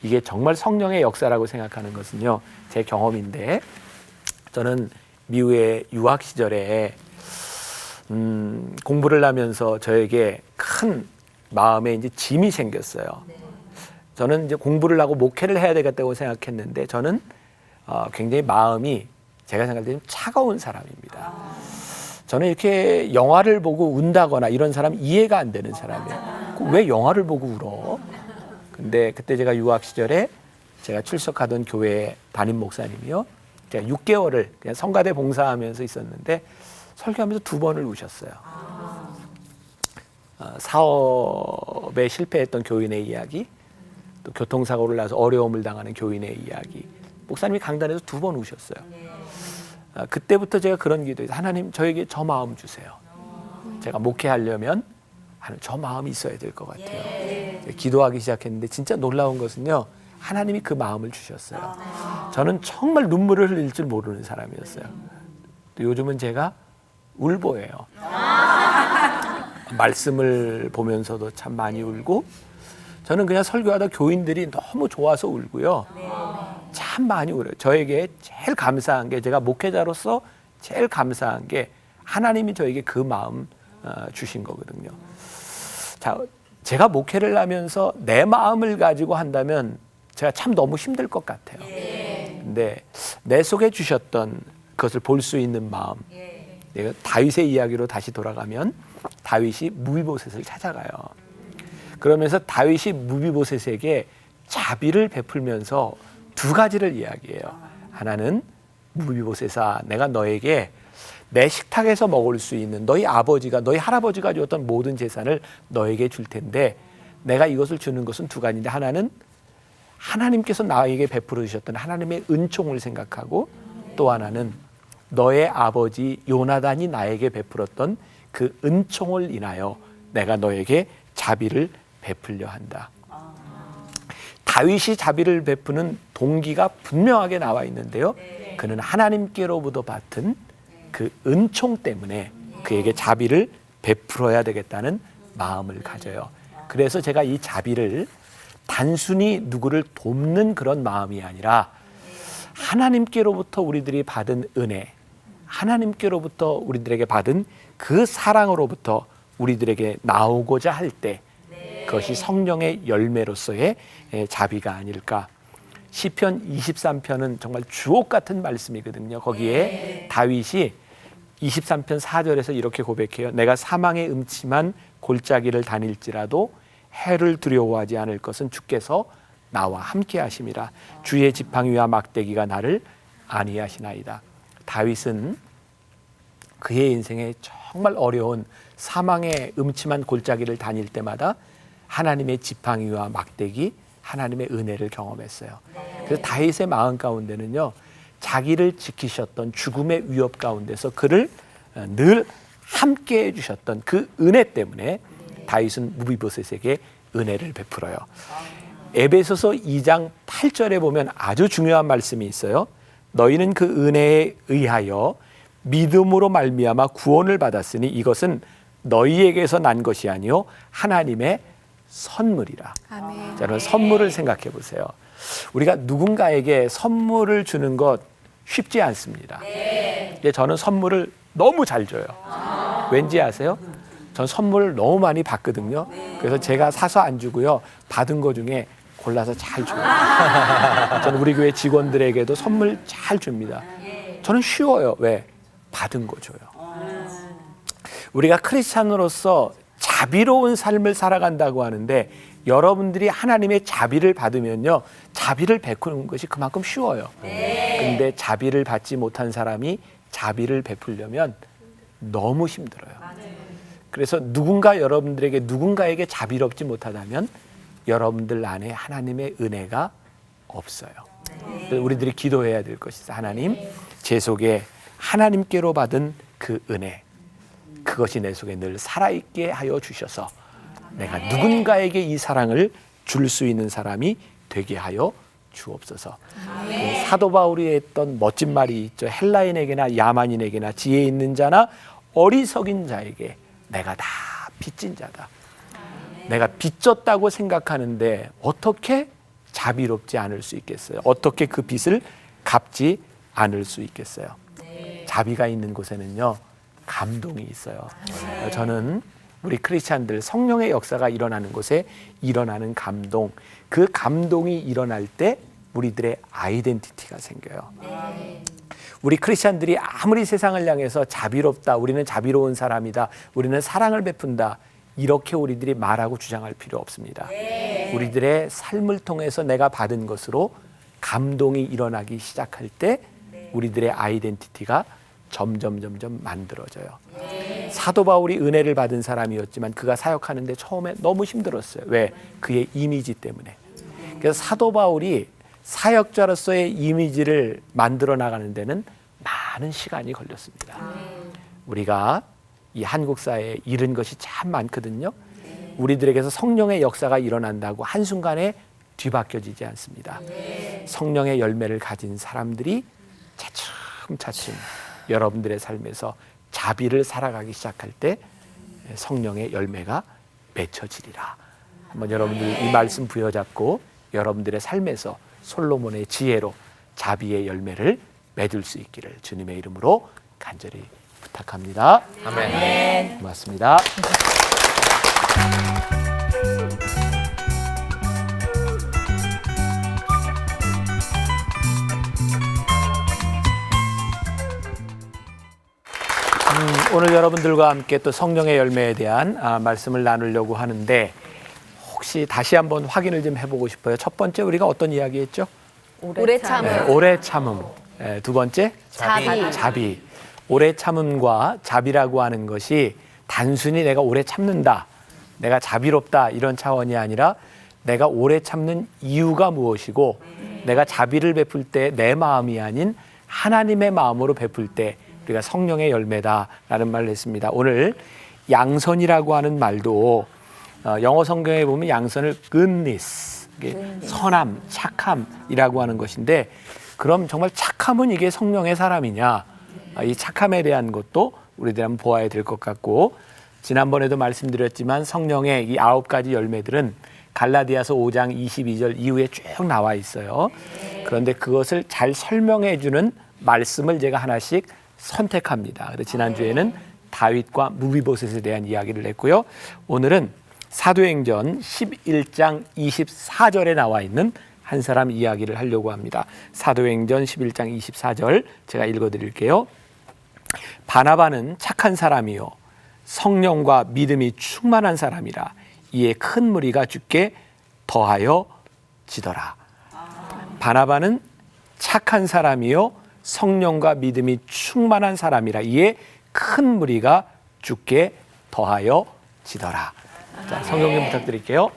이게 정말 성령의 역사라고 생각하는 것은요, 제 경험인데, 저는 미국의 유학 시절에 공부를 하면서 저에게 큰 마음에 이제 짐이 생겼어요. 저는 이제 공부를 하고 목회를 해야 되겠다고 생각했는데, 저는 굉장히 마음이 제가 생각할 때 좀 차가운 사람입니다. 저는 이렇게 영화를 보고 운다거나 이런 사람 이해가 안 되는 사람이에요. 왜 영화를 보고 울어? 근데 그때 제가 유학 시절에 제가 출석하던 교회 담임 목사님이요, 제가 6개월을 그냥 성가대 봉사하면서 있었는데 설교하면서 2번을 우셨어요. 사업에 실패했던 교인의 이야기, 또 교통사고를 나서 어려움을 당하는 교인의 이야기, 목사님이 강단에서 2번 우셨어요. 그때부터 제가 그런 기도했어요. 하나님, 저에게 저 마음 주세요. 제가 목회하려면 하나님, 저 마음이 있어야 될 것 같아요. 기도하기 시작했는데 진짜 놀라운 것은요, 하나님이 그 마음을 주셨어요. 저는 정말 눈물을 흘릴 줄 모르는 사람이었어요. 또 요즘은 제가 울보예요. 말씀을 보면서도 참 많이 울고, 저는 그냥 설교하다 교인들이 너무 좋아서 울고요. 참 많이 울어요. 저에게 제일 감사한 게, 제가 목회자로서 제일 감사한 게 하나님이 저에게 그 마음 주신 거거든요. 자, 제가 목회를 하면서 내 마음을 가지고 한다면 제가 참 너무 힘들 것 같아요. 근데 내 속에 주셨던 그것을 볼 수 있는 마음. 내가 다윗의 이야기로 다시 돌아가면 다윗이 무비보셋을 찾아가요. 그러면서 다윗이 무비보셋에게 자비를 베풀면서 두 가지를 이야기해요. 하나는 무비보셋아, 내가 너에게 내 식탁에서 먹을 수 있는 너희 아버지가 너희 할아버지가 주었던 모든 재산을 너에게 줄 텐데 내가 이것을 주는 것은 두 가지인데 하나는 하나님께서 나에게 베풀어 주셨던 하나님의 은총을 생각하고 또 하나는 너의 아버지 요나단이 나에게 베풀었던 그 은총을 인하여 내가 너에게 자비를 베풀려 한다. 다윗이 자비를 베푸는 동기가 분명하게 나와 있는데요. 그는 하나님께로부터 받은 그 은총 때문에 그에게 자비를 베풀어야 되겠다는 마음을 가져요. 그래서 제가 이 자비를 단순히 누구를 돕는 그런 마음이 아니라 하나님께로부터 우리들이 받은 은혜, 하나님께로부터 우리들에게 받은 그 사랑으로부터 우리들에게 나오고자 할 때 그것이 성령의 열매로서의 자비가 아닐까. 시편 23편은 정말 주옥 같은 말씀이거든요. 거기에 다윗이 23편 4절에서 이렇게 고백해요. 내가 사망의 음침한 골짜기를 다닐지라도 해를 두려워하지 않을 것은 주께서 나와 함께 하심이라. 주의 지팡이와 막대기가 나를 안위하시나이다. 다윗은 그의 인생에 정말 어려운 사망의 음침한 골짜기를 다닐 때마다 하나님의 지팡이와 막대기, 하나님의 은혜를 경험했어요. 그래서 다윗의 마음 가운데는요, 자기를 지키셨던 죽음의 위협 가운데서 그를 늘 함께 해주셨던 그 은혜 때문에 다윗은 무비보셋에게 은혜를 베풀어요. 에베소서 2장 8절에 보면 아주 중요한 말씀이 있어요. 너희는 그 은혜에 의하여 믿음으로 말미암아 구원을 받았으니 이것은 너희에게서 난 것이 아니요 하나님의 선물이라. 아멘. 저는 선물을 생각해 보세요. 우리가 누군가에게 선물을 주는 것 쉽지 않습니다. 근데 저는 선물을 너무 잘 줘요. 왠지 아세요? 전 선물을 너무 많이 받거든요. 그래서 제가 사서 안 주고요. 받은 거 중에 골라서 잘 줘요. 저는 우리 교회 직원들에게도 선물 잘 줍니다. 저는 쉬워요. 왜? 받은 거 줘요. 우리가 크리스찬으로서 자비로운 삶을 살아간다고 하는데 여러분들이 하나님의 자비를 받으면요, 자비를 베푸는 것이 그만큼 쉬워요. 근데 자비를 받지 못한 사람이 자비를 베풀려면 너무 힘들어요. 그래서 여러분들에게 누군가에게 자비롭지 못하다면 여러분들 안에 하나님의 은혜가 없어요. 우리들이 기도해야 될 것이 있어요. 하나님, 제 속에 하나님께로 받은 그 은혜, 그것이 내 속에 늘 살아있게 하여 주셔서 내가 누군가에게 이 사랑을 줄 수 있는 사람이 되게 하여 주옵소서. 그 사도 바울이 했던 멋진 말이 있죠. 헬라인에게나 야만인에게나 지혜 있는 자나 어리석인 자에게 내가 다 빚진 자다. 내가 빚졌다고 생각하는데 어떻게 자비롭지 않을 수 있겠어요? 어떻게 그 빚을 갚지 않을 수 있겠어요? 자비가 있는 곳에는요, 감동이 있어요. 저는 우리 크리스찬들 성령의 역사가 일어나는 곳에 일어나는 감동, 그 감동이 일어날 때 우리들의 아이덴티티가 생겨요. 우리 크리스찬들이 아무리 세상을 향해서 자비롭다, 우리는 자비로운 사람이다, 우리는 사랑을 베푼다, 이렇게 우리들이 말하고 주장할 필요 없습니다. 우리들의 삶을 통해서 내가 받은 것으로 감동이 일어나기 시작할 때 우리들의 아이덴티티가 점점 만들어져요. 사도 바울이 은혜를 받은 사람이었지만 그가 사역하는데 처음에 너무 힘들었어요. 왜? 그의 이미지 때문에. 그래서 사도 바울이 사역자로서의 이미지를 만들어 나가는 데는 많은 시간이 걸렸습니다. 우리가 이 한국 사회에 잃은 것이 참 많거든요. 우리들에게서 성령의 역사가 일어난다고 한순간에 뒤바뀌어지지 않습니다. 성령의 열매를 가진 사람들이 차츰 여러분들의 삶에서 자비를 살아가기 시작할 때 성령의 열매가 맺혀지리라. 한번 여러분들 이 말씀 부여잡고 여러분들의 삶에서 솔로몬의 지혜로 자비의 열매를 맺을 수 있기를 주님의 이름으로 간절히 부탁합니다. 아멘. 고맙습니다. 오늘 여러분들과 함께 또 성령의 열매에 대한 말씀을 나누려고 하는데 혹시 다시 한번 확인을 좀 해보고 싶어요. 첫 번째 우리가 어떤 이야기했죠? 오래 참음. 네, 오래 참음. 두 번째 자비. 자비. 오래 참음과 자비라고 하는 것이 단순히 내가 오래 참는다, 내가 자비롭다 이런 차원이 아니라 내가 오래 참는 이유가 무엇이고 내가 자비를 베풀 때 내 마음이 아닌 하나님의 마음으로 베풀 때 우리가 성령의 열매다라는 말을 했습니다. 오늘 양선이라고 하는 말도 영어 성경에 보면 양선을 goodness, 선함, 착함이라고 하는 것인데 그럼 정말 착함은 이게 성령의 사람이냐? 이 착함에 대한 것도 우리들 한번 보아야 될 것 같고 지난번에도 말씀드렸지만 성령의 이 9가지 열매들은 갈라디아서 5장 22절 이후에 쭉 나와 있어요. 그런데 그것을 잘 설명해 주는 말씀을 제가 하나씩 선택합니다. 그래서 지난주에는 다윗과 무비보셋에 대한 이야기를 했고요. 오늘은 사도행전 11장 24절에 나와 있는 한 사람 이야기를 하려고 합니다. 사도행전 11장 24절 제가 읽어드릴게요. 바나바는 착한 사람이요 성령과 믿음이 충만한 사람이라 이에 큰 무리가 주께 더하여 지더라. 바나바는 착한 사람이요 성령과 믿음이 충만한 사람이라 이에 큰 무리가 주께 더하여 지더라. 자, 성경 좀 부탁드릴게요.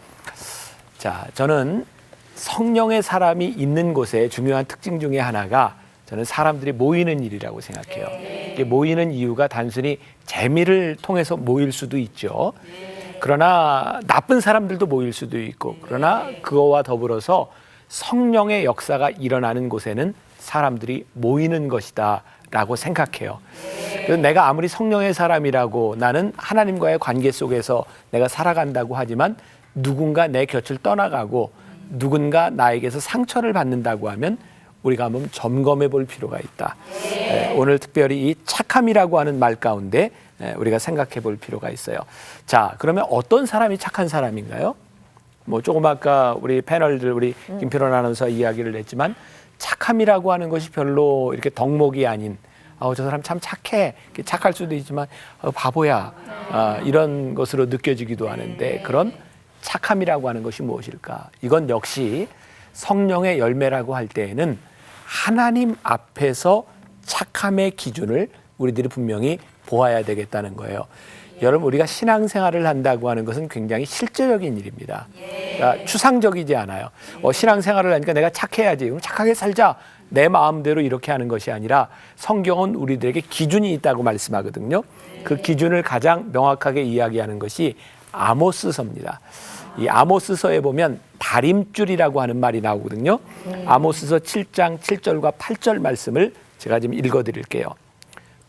자, 저는 성령의 사람이 있는 곳에 중요한 특징 중에 하나가 저는 사람들이 모이는 일이라고 생각해요. 이게 모이는 이유가 단순히 재미를 통해서 모일 수도 있죠. 그러나 나쁜 사람들도 모일 수도 있고 그러나 그거와 더불어서 성령의 역사가 일어나는 곳에는 사람들이 모이는 것이다 라고 생각해요. 그래서 내가 아무리 성령의 사람이라고 나는 하나님과의 관계 속에서 내가 살아간다고 하지만 누군가 내 곁을 떠나가고 누군가 나에게서 상처를 받는다고 하면 우리가 한번 점검해 볼 필요가 있다. 오늘 특별히 이 착함이라고 하는 말 가운데 우리가 생각해 볼 필요가 있어요. 자, 그러면 어떤 사람이 착한 사람인가요? 뭐 조금 아까 우리 패널들 우리 김필원 아나운서 이야기를 했지만 착함이라고 하는 것이 별로 이렇게 덕목이 아닌 저 사람 참 착해 착할 수도 있지만 바보야 이런 것으로 느껴지기도 하는데 그런 착함이라고 하는 것이 무엇일까? 이건 역시 성령의 열매라고 할 때에는 하나님 앞에서 착함의 기준을 우리들이 분명히 보아야 되겠다는 거예요. 여러분 우리가 신앙생활을 한다고 하는 것은 굉장히 실제적인 일입니다. 그러니까 추상적이지 않아요. 신앙생활을 하니까 내가 착해야지 그럼 착하게 살자 내 마음대로 이렇게 하는 것이 아니라 성경은 우리들에게 기준이 있다고 말씀하거든요. 그 기준을 가장 명확하게 이야기하는 것이 아모스서입니다. 이 아모스서에 보면 다림줄이라고 하는 말이 나오거든요. 아모스서 7장 7절과 8절 말씀을 제가 지금 읽어드릴게요.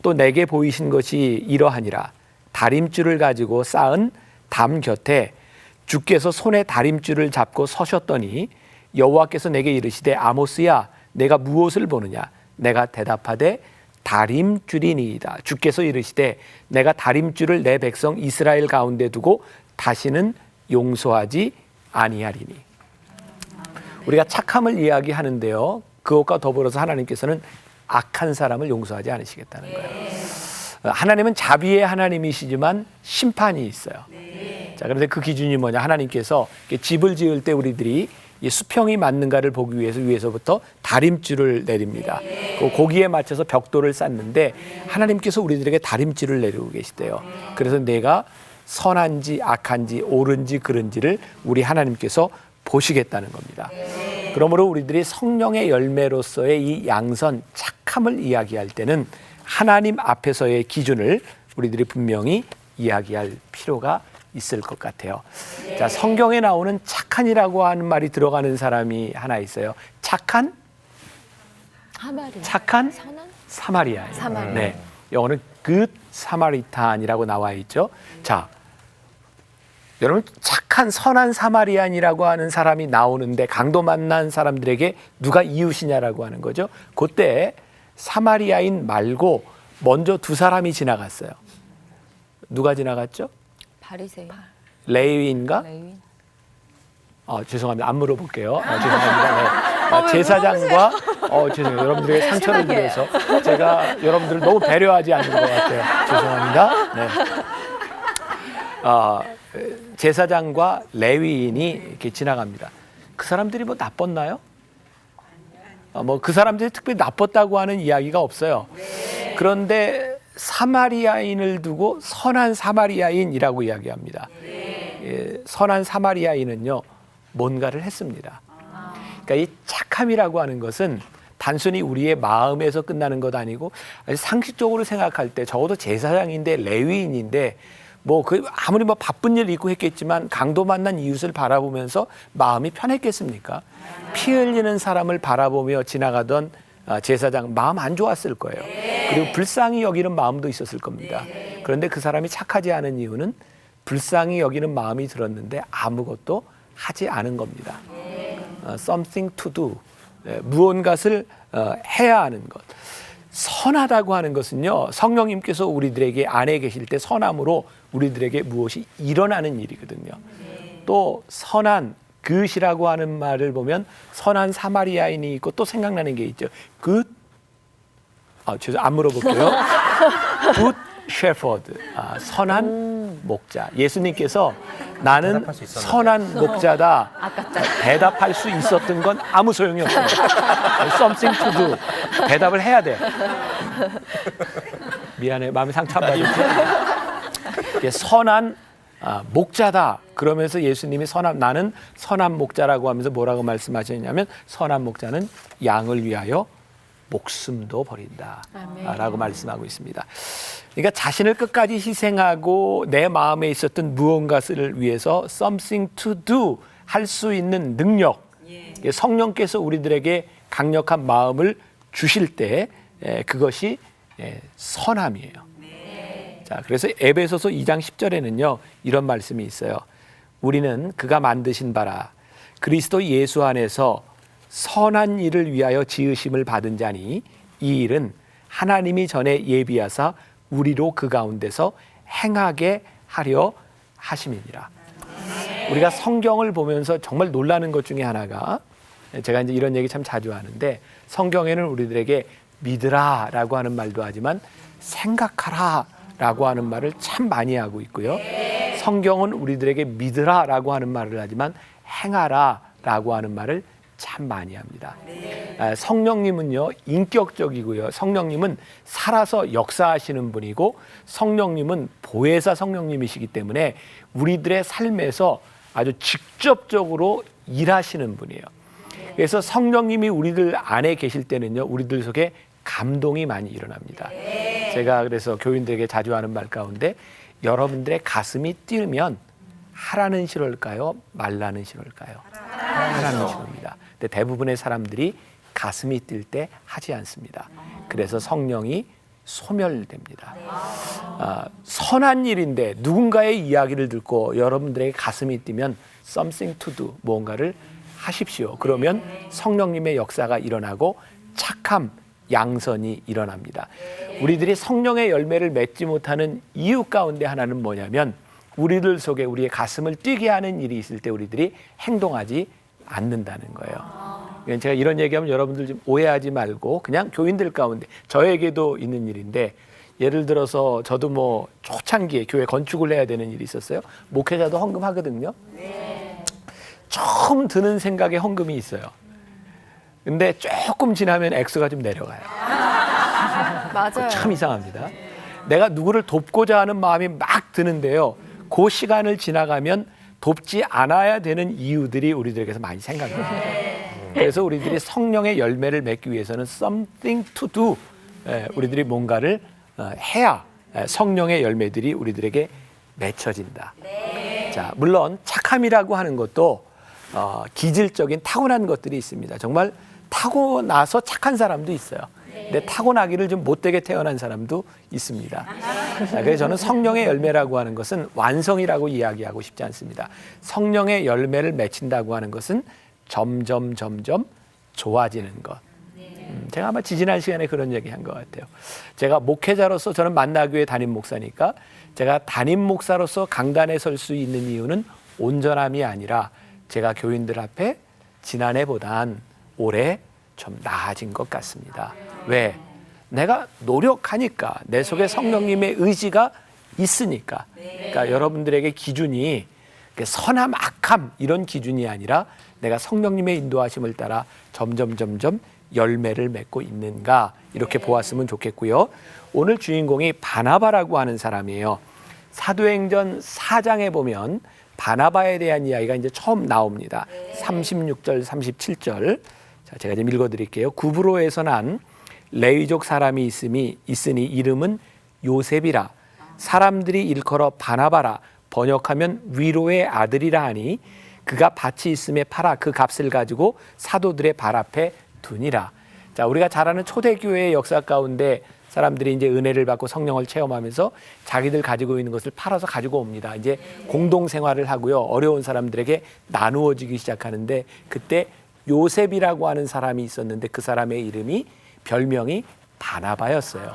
또 내게 보이신 것이 이러하니라. 다림줄을 가지고 쌓은 담 곁에 주께서 손에 다림줄을 잡고 서셨더니 여호와께서 내게 이르시되 아모스야 내가 무엇을 보느냐? 내가 대답하되 다림줄이니이다. 주께서 이르시되 내가 다림줄을 내 백성 이스라엘 가운데 두고 다시는 용서하지 아니하리니. 우리가 착함을 이야기하는데요. 그것과 더불어서 하나님께서는 악한 사람을 용서하지 않으시겠다는 거예요. 하나님은 자비의 하나님이시지만 심판이 있어요. 자, 그런데 그 기준이 뭐냐? 하나님께서 집을 지을 때 우리들이 이 수평이 맞는가를 보기 위해서 위에서부터 다림줄을 내립니다. 거기에 맞춰서 벽돌을 쌓는데 하나님께서 우리들에게 다림줄을 내리고 계시대요. 그래서 내가 선한지 악한지 옳은지 그른지를 우리 하나님께서 보시겠다는 겁니다. 그러므로 우리들이 성령의 열매로서의 이 양선, 착함을 이야기할 때는 하나님 앞에서의 기준을 우리들이 분명히 이야기할 필요가 있을 것 같아요. 자, 성경에 나오는 착한이라고 하는 말이 들어가는 사람이 하나 있어요. 착한? 착한? 사마리아예요. 사마리아. 네, 영어는 good 사마리탄이라고 나와 있죠. 자, 여러분 착한 선한 사마리안이라고 하는 사람이 나오는데 강도 만난 사람들에게 누가 이웃이냐라고 하는 거죠. 그때 사마리아인 말고 먼저 두 사람이 지나갔어요. 누가 지나갔죠? 바리새인. 레위인가? 레위인. 죄송합니다. 안 물어볼게요. 죄송합니다. 네. 제사장과 죄송해요. 여러분들에게 상처를 드려서 제가 여러분들을 너무 배려하지 않는 것 같아요. 죄송합니다. 네. 제사장과 레위인이 이렇게 지나갑니다. 그 사람들이 뭐 나빴나요? 뭐 그 사람들이 특별히 나빴다고 하는 이야기가 없어요. 그런데 사마리아인을 두고 선한 사마리아인이라고 이야기합니다. 선한 사마리아인은요, 뭔가를 했습니다. 그러니까 이 착함이라고 하는 것은 단순히 우리의 마음에서 끝나는 것 아니고 상식적으로 생각할 때 적어도 제사장인데 레위인인데 아무리 바쁜 일 있고 했겠지만 강도 만난 이웃을 바라보면서 마음이 편했겠습니까? 피 흘리는 사람을 바라보며 지나가던 제사장 마음 안 좋았을 거예요. 그리고 불쌍히 여기는 마음도 있었을 겁니다. 그런데 그 사람이 착하지 않은 이유는 불쌍히 여기는 마음이 들었는데 아무것도 하지 않은 겁니다. Something to do. 무언가를 해야 하는 것. 선하다고 하는 것은요, 성령님께서 우리들에게 안에 계실 때 선함으로 우리들에게 무엇이 일어나는 일이거든요. 또 선한 그릇이라고 하는 말을 보면 선한 사마리아인이 있고 또 생각나는 게 있죠. 안 물어볼게요. Good shepherd. 선한 목자. 예수님께서 나는 선한 목자다. 대답할 수 있었던 건 아무 소용이 없습니다. Something to do. 대답을 해야 돼. 미안해. 마음에 상처 안 받았죠? 선한 목자다. 그러면서 예수님이 나는 선한 목자라고 하면서 뭐라고 말씀하셨냐면 선한 목자는 양을 위하여 목숨도 버린다. 라고 말씀하고 있습니다. 그러니까 자신을 끝까지 희생하고 내 마음에 있었던 무언가를 위해서 something to do 할 수 있는 능력. 성령께서 우리들에게 강력한 마음을 주실 때 그것이 선함이에요. 자, 그래서 에베소서 2장 10절에는요, 이런 말씀이 있어요. 우리는 그가 만드신 바라 그리스도 예수 안에서 선한 일을 위하여 지으심을 받은 자니 이 일은 하나님이 전에 예비하사 우리로 그 가운데서 행하게 하려 하심이니라. 우리가 성경을 보면서 정말 놀라는 것 중에 하나가, 제가 이제 이런 얘기 참 자주 하는데, 성경에는 우리들에게 믿으라라고 하는 말도 하지만 생각하라라고 하는 말을 참 많이 하고 있고요. 성경은 우리들에게 믿으라라고 하는 말을 하지만 행하라라고 하는 말을 참 많이 합니다. 성령님은요, 인격적이고요. 성령님은 살아서 역사하시는 분이고 성령님은 보혜사 성령님이시기 때문에 우리들의 삶에서 아주 직접적으로 일하시는 분이에요. 그래서 성령님이 우리들 안에 계실 때는요, 우리들 속에 감동이 많이 일어납니다. 제가 그래서 교인들에게 자주 하는 말 가운데 여러분들의 가슴이 뛰면 하라는 싫을까요? 말라는 싫을까요? 하라는 싫습니다. 근데 대부분의 사람들이 가슴이 뛸 때 하지 않습니다. 그래서 성령이 소멸됩니다. 선한 일인데 누군가의 이야기를 듣고 여러분들에게 가슴이 뛰면 something to do, 무언가를 하십시오. 그러면 성령님의 역사가 일어나고 착함, 양선이 일어납니다. 우리들이 성령의 열매를 맺지 못하는 이유 가운데 하나는 뭐냐면 우리들 속에 우리의 가슴을 뛰게 하는 일이 있을 때 우리들이 행동하지 않는다는 거예요. 제가 이런 얘기하면 여러분들 좀 오해하지 말고 그냥 교인들 가운데 저에게도 있는 일인데, 예를 들어서 저도 초창기에 교회 건축을 해야 되는 일이 있었어요. 목회자도 헌금하거든요. 처음 드는 생각에 헌금이 있어요. 근데 조금 지나면 액수가 좀 내려가요. 맞아요. 참 이상합니다. 내가 누구를 돕고자 하는 마음이 막 드는데요, 그 시간을 지나가면 돕지 않아야 되는 이유들이 우리들에게서 많이 생각납니다. 그래서 우리들이 성령의 열매를 맺기 위해서는 something to do, 우리들이 뭔가를 해야 성령의 열매들이 우리들에게 맺혀진다. 자, 물론 착함이라고 하는 것도 기질적인 타고난 것들이 있습니다. 정말 타고나서 착한 사람도 있어요. 근데 타고나기를 좀 못되게 태어난 사람도 있습니다. 그래서 저는 성령의 열매라고 하는 것은 완성이라고 이야기하고 싶지 않습니다. 성령의 열매를 맺힌다고 하는 것은 점점 좋아지는 것. 제가 아마 지지난 시간에 그런 얘기 한 것 같아요. 제가 목회자로서 저는 만나교회 담임 목사니까 제가 담임 목사로서 강단에 설 수 있는 이유는 온전함이 아니라 제가 교인들 앞에 지난해보단 올해 좀 나아진 것 같습니다. 왜? 내가 노력하니까 내 속에 성령님의 의지가 있으니까. 그러니까 여러분들에게 기준이 선함, 악함 이런 기준이 아니라 내가 성령님의 인도하심을 따라 점점 열매를 맺고 있는가 이렇게 보았으면 좋겠고요. 오늘 주인공이 바나바라고 하는 사람이에요. 사도행전 4장에 보면 바나바에 대한 이야기가 이제 처음 나옵니다. 36절, 37절. 자, 제가 좀 읽어드릴게요. 구브로에서 난 레위족 사람이 있으니 이름은 요셉이라. 사람들이 일컬어 바나바라. 번역하면 위로의 아들이라 하니 그가 밭이 있음에 팔아 그 값을 가지고 사도들의 발 앞에 두니라. 자, 우리가 잘 아는 초대교회의 역사 가운데 사람들이 이제 은혜를 받고 성령을 체험하면서 자기들 가지고 있는 것을 팔아서 가지고 옵니다. 이제 공동 생활을 하고요. 어려운 사람들에게 나누어지기 시작하는데 그때 요셉이라고 하는 사람이 있었는데 그 사람의 이름이 별명이 바나바였어요.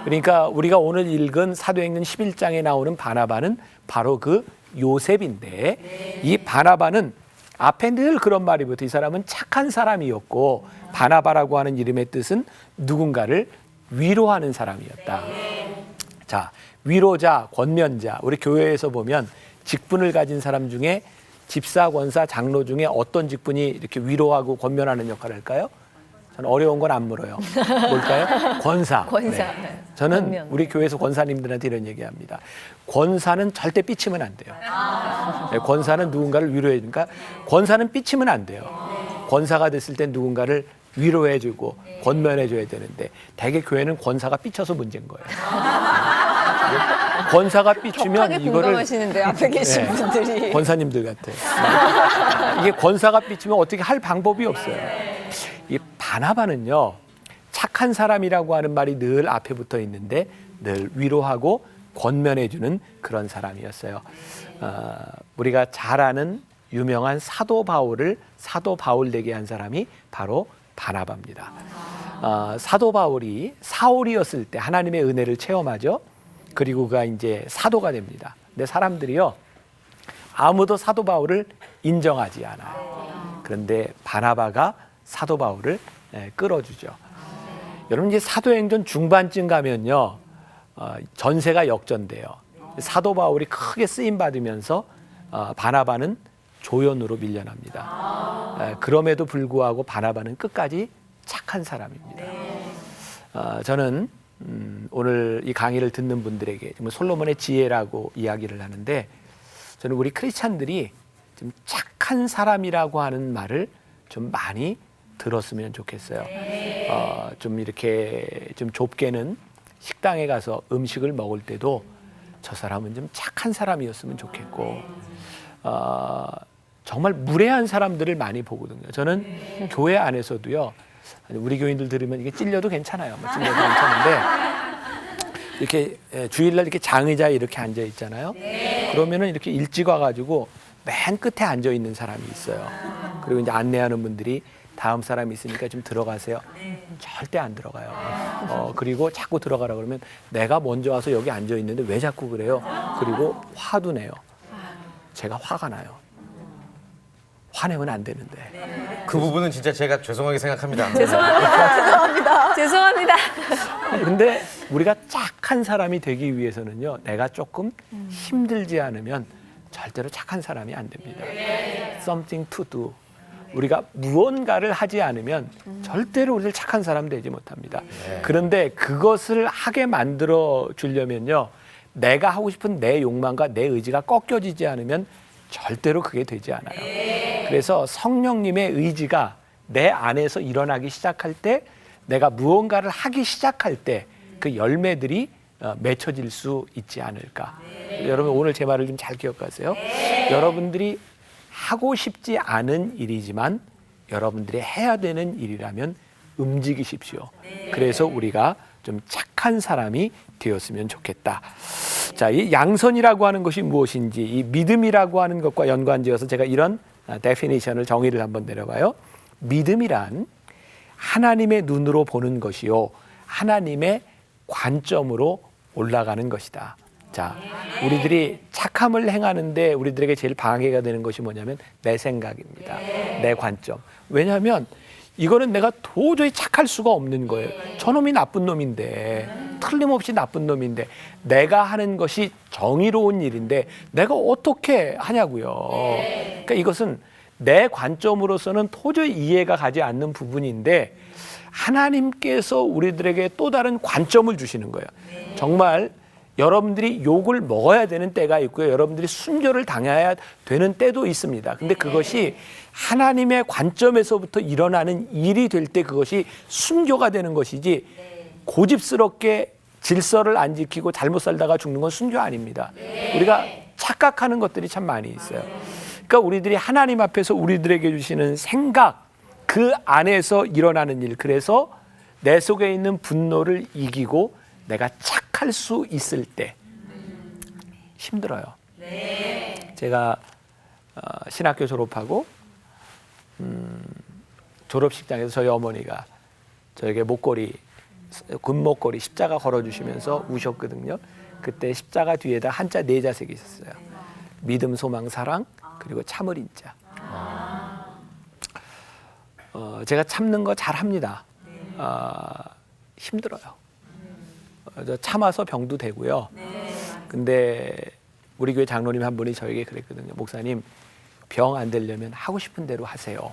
그러니까 우리가 오늘 읽은 사도행전 11장에 나오는 바나바는 바로 그 요셉인데 이 바나바는 앞에 늘 그런 말이 붙어 이 사람은 착한 사람이었고 바나바라고 하는 이름의 뜻은 누군가를 위로하는 사람이었다. 자, 위로자, 권면자. 우리 교회에서 보면 직분을 가진 사람 중에 집사, 권사, 장로 중에 어떤 직분이 이렇게 위로하고 권면하는 역할을 할까요? 저는 어려운 건 안 물어요. 뭘까요? 권사. 권사. 네. 저는 권면. 우리 교회에서 권사님들한테 이런 얘기합니다. 권사는 절대 삐치면 안 돼요. 네, 권사는 누군가를 위로해 주니까 권사는 삐치면 안 돼요. 권사가 됐을 때 누군가를 위로해주고 권면해줘야 되는데 대개 교회는 권사가 삐쳐서 문제인 거예요. 권사가 삐치면 격하게 이거를 공감하시는데 앞에 계신 분들이 권사님들 같아. 이게 권사가 삐치면 어떻게 할 방법이 없어요. 이 바나바는요 착한 사람이라고 하는 말이 늘 앞에 붙어 있는데 늘 위로하고 권면해주는 그런 사람이었어요. 우리가 잘 아는 유명한 사도 바울을 사도 바울 되게 한 사람이 바로 바나바입니다. 사도 바울이 사울이었을 때 하나님의 은혜를 체험하죠. 그리고 그가 이제 사도가 됩니다. 근데 사람들이요 아무도 사도 바울을 인정하지 않아요. 그런데 바나바가 사도 바울을 끌어주죠. 여러분 이제 사도행전 중반쯤 가면요 전세가 역전돼요. 사도 바울이 크게 쓰임 받으면서 바나바는 조연으로 밀려납니다. 그럼에도 불구하고 바나바는 끝까지 착한 사람입니다. 저는 오늘 이 강의를 듣는 분들에게 솔로몬의 지혜라고 이야기를 하는데 저는 우리 크리스찬들이 좀 착한 사람이라고 하는 말을 좀 많이 들었으면 좋겠어요. 좀 이렇게 좀 좁게는 식당에 가서 음식을 먹을 때도 저 사람은 좀 착한 사람이었으면 좋겠고 정말 무례한 사람들을 많이 보거든요. 저는 교회 안에서도요. 우리 교인들 들으면 이게 찔려도 괜찮아요. 찔려도 괜찮은데 이렇게 주일날 이렇게 장의자에 이렇게 앉아 있잖아요. 그러면은 이렇게 일찍 와가지고 맨 끝에 앉아 있는 사람이 있어요. 그리고 이제 안내하는 분들이 다음 사람이 있으니까 좀 들어가세요. 절대 안 들어가요. 그리고 자꾸 들어가라 그러면 내가 먼저 와서 여기 앉아 있는데 왜 자꾸 그래요? 그리고 화도 내요. 제가 화가 나요. 화내면 안 되는데. 그 부분은 진짜 제가 죄송하게 생각합니다. 죄송합니다. 근데 우리가 착한 사람이 되기 위해서는요. 내가 조금 힘들지 않으면 절대로 착한 사람이 안 됩니다. Something to do. 우리가 무언가를 하지 않으면 절대로 우리를 착한 사람 되지 못합니다. 그런데 그것을 하게 만들어 주려면요. 내가 하고 싶은 내 욕망과 내 의지가 꺾여지지 않으면 절대로 그게 되지 않아요. 그래서 성령님의 의지가 내 안에서 일어나기 시작할 때 내가 무언가를 하기 시작할 때 그 열매들이 맺혀질 수 있지 않을까. 여러분 오늘 제 말을 좀 잘 기억하세요. 여러분들이 하고 싶지 않은 일이지만 여러분들이 해야 되는 일이라면 움직이십시오. 그래서 우리가 좀 착한 사람이 되었으면 좋겠다. 자, 이 양선이라고 하는 것이 무엇인지 이 믿음이라고 하는 것과 연관지어서 제가 이런 데피니션을 정의를 한번 내려봐요. 믿음이란 하나님의 눈으로 보는 것이요 하나님의 관점으로 올라가는 것이다. 자, 우리들이 착함을 행하는데 우리들에게 제일 방해가 되는 것이 뭐냐면 내 생각입니다. 내 관점. 왜냐하면 이거는 내가 도저히 착할 수가 없는 거예요. 저놈이 나쁜 놈인데, 틀림없이 나쁜 놈인데, 내가 하는 것이 정의로운 일인데 내가 어떻게 하냐고요. 그러니까 이것은 내 관점으로서는 도저히 이해가 가지 않는 부분인데 하나님께서 우리들에게 또 다른 관점을 주시는 거예요. 정말 여러분들이 욕을 먹어야 되는 때가 있고요. 여러분들이 순교를 당해야 되는 때도 있습니다. 근데 그것이 하나님의 관점에서부터 일어나는 일이 될 때 그것이 순교가 되는 것이지 고집스럽게 질서를 안 지키고 잘못 살다가 죽는 건 순교 아닙니다. 우리가 착각하는 것들이 참 많이 있어요. 그러니까 우리들이 하나님 앞에서 우리들에게 주시는 생각, 그 안에서 일어나는 일, 그래서 내 속에 있는 분노를 이기고 내가 착할 수 있을 때 힘들어요. 제가 신학교 졸업하고 졸업식장에서 저희 어머니가 저에게 금목걸이 십자가 걸어주시면서 우셨거든요. 그때 십자가 뒤에다 한자 4자색이 있었어요. 믿음, 소망, 사랑, 그리고 참을 인자. 제가 참는 거 잘합니다. 힘들어요. 참아서 병도 되고요. 근데 우리 교회 장로님 한 분이 저에게 그랬거든요. 목사님, 병 안 되려면 하고 싶은 대로 하세요.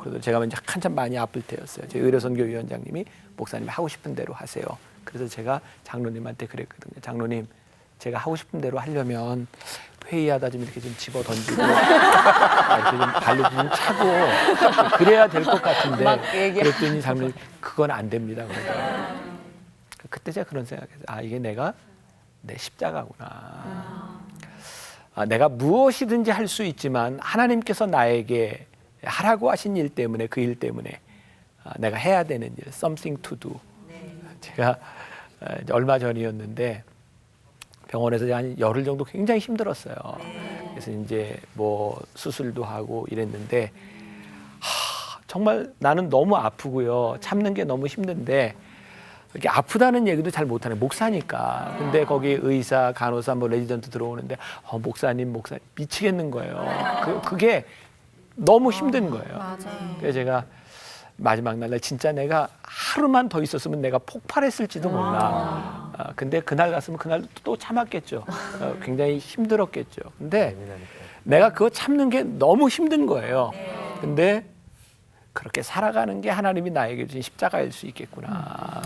그래서 제가 이제 한참 많이 아플 때였어요. 제 의료선교위원장님이 목사님 하고 싶은 대로 하세요. 그래서 제가 장로님한테 그랬거든요. 장로님, 제가 하고 싶은 대로 하려면 회의하다 좀 이렇게 좀 집어 던지고 이렇게 좀 발로 좀 차고 그래야 될 것 같은데 그랬더니 장로님 그건 안 됩니다. 그러더라고요. 그때 제가 그런 생각했어요. 이게 내가 내 십자가구나. 내가 무엇이든지 할 수 있지만 하나님께서 나에게 하라고 하신 일 때문에 그 일 때문에 내가 해야 되는 일, something to do. 제가 얼마 전이었는데 병원에서 한 열흘 정도 굉장히 힘들었어요. 그래서 이제 뭐 수술도 하고 이랬는데 정말 나는 너무 아프고요. 참는 게 너무 힘든데 이렇게 아프다는 얘기도 잘 못하네. 목사니까. 근데 거기 의사, 간호사, 뭐 레지던트 들어오는데 목사님 미치겠는 거예요. 그게 너무 힘든 거예요. 맞아요. 그래서 제가 마지막 날 진짜 내가 하루만 더 있었으면 내가 폭발했을지도 몰라. 근데 그날 갔으면 그날 또 참았겠죠. 굉장히 힘들었겠죠. 근데 내가 그거 참는 게 너무 힘든 거예요. 근데 그렇게 살아가는 게 하나님이 나에게 주신 십자가일 수 있겠구나.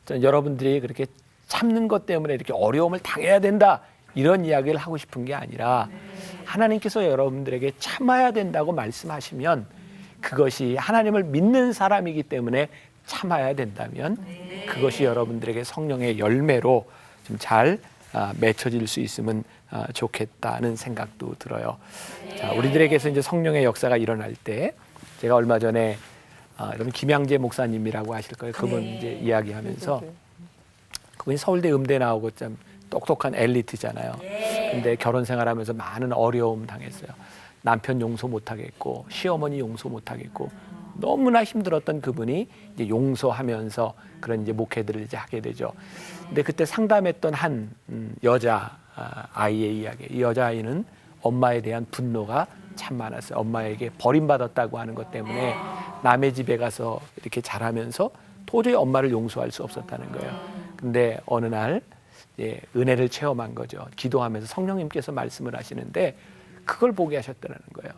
저는 여러분들이 그렇게 참는 것 때문에 이렇게 어려움을 당해야 된다 이런 이야기를 하고 싶은 게 아니라 하나님께서 여러분들에게 참아야 된다고 말씀하시면 그것이 하나님을 믿는 사람이기 때문에 참아야 된다면 그것이 여러분들에게 성령의 열매로 좀 잘 맺혀질 수 있으면 좋겠다는 생각도 들어요. 자, 우리들에게서 이제 성령의 역사가 일어날 때 제가 얼마 전에 여러분 김양재 목사님이라고 아실 거예요. 그분 이제 이야기하면서 그분이 서울대 음대 나오고 참 똑똑한 엘리트잖아요. 근데 결혼 생활하면서 많은 어려움 당했어요. 남편 용서 못하겠고 시어머니 용서 못하겠고 너무나 힘들었던 그분이 이제 용서하면서 그런 이제 목회들을 이제 하게 되죠. 근데 그때 상담했던 한 여자 아이의 이야기. 이 여자 아이는 엄마에 대한 분노가 참 많았어요. 엄마에게 버림받았다고 하는 것 때문에 남의 집에 가서 이렇게 자라면서 도저히 엄마를 용서할 수 없었다는 거예요. 근데 어느 날 은혜를 체험한 거죠. 기도하면서 성령님께서 말씀을 하시는데 그걸 보게 하셨다는 거예요.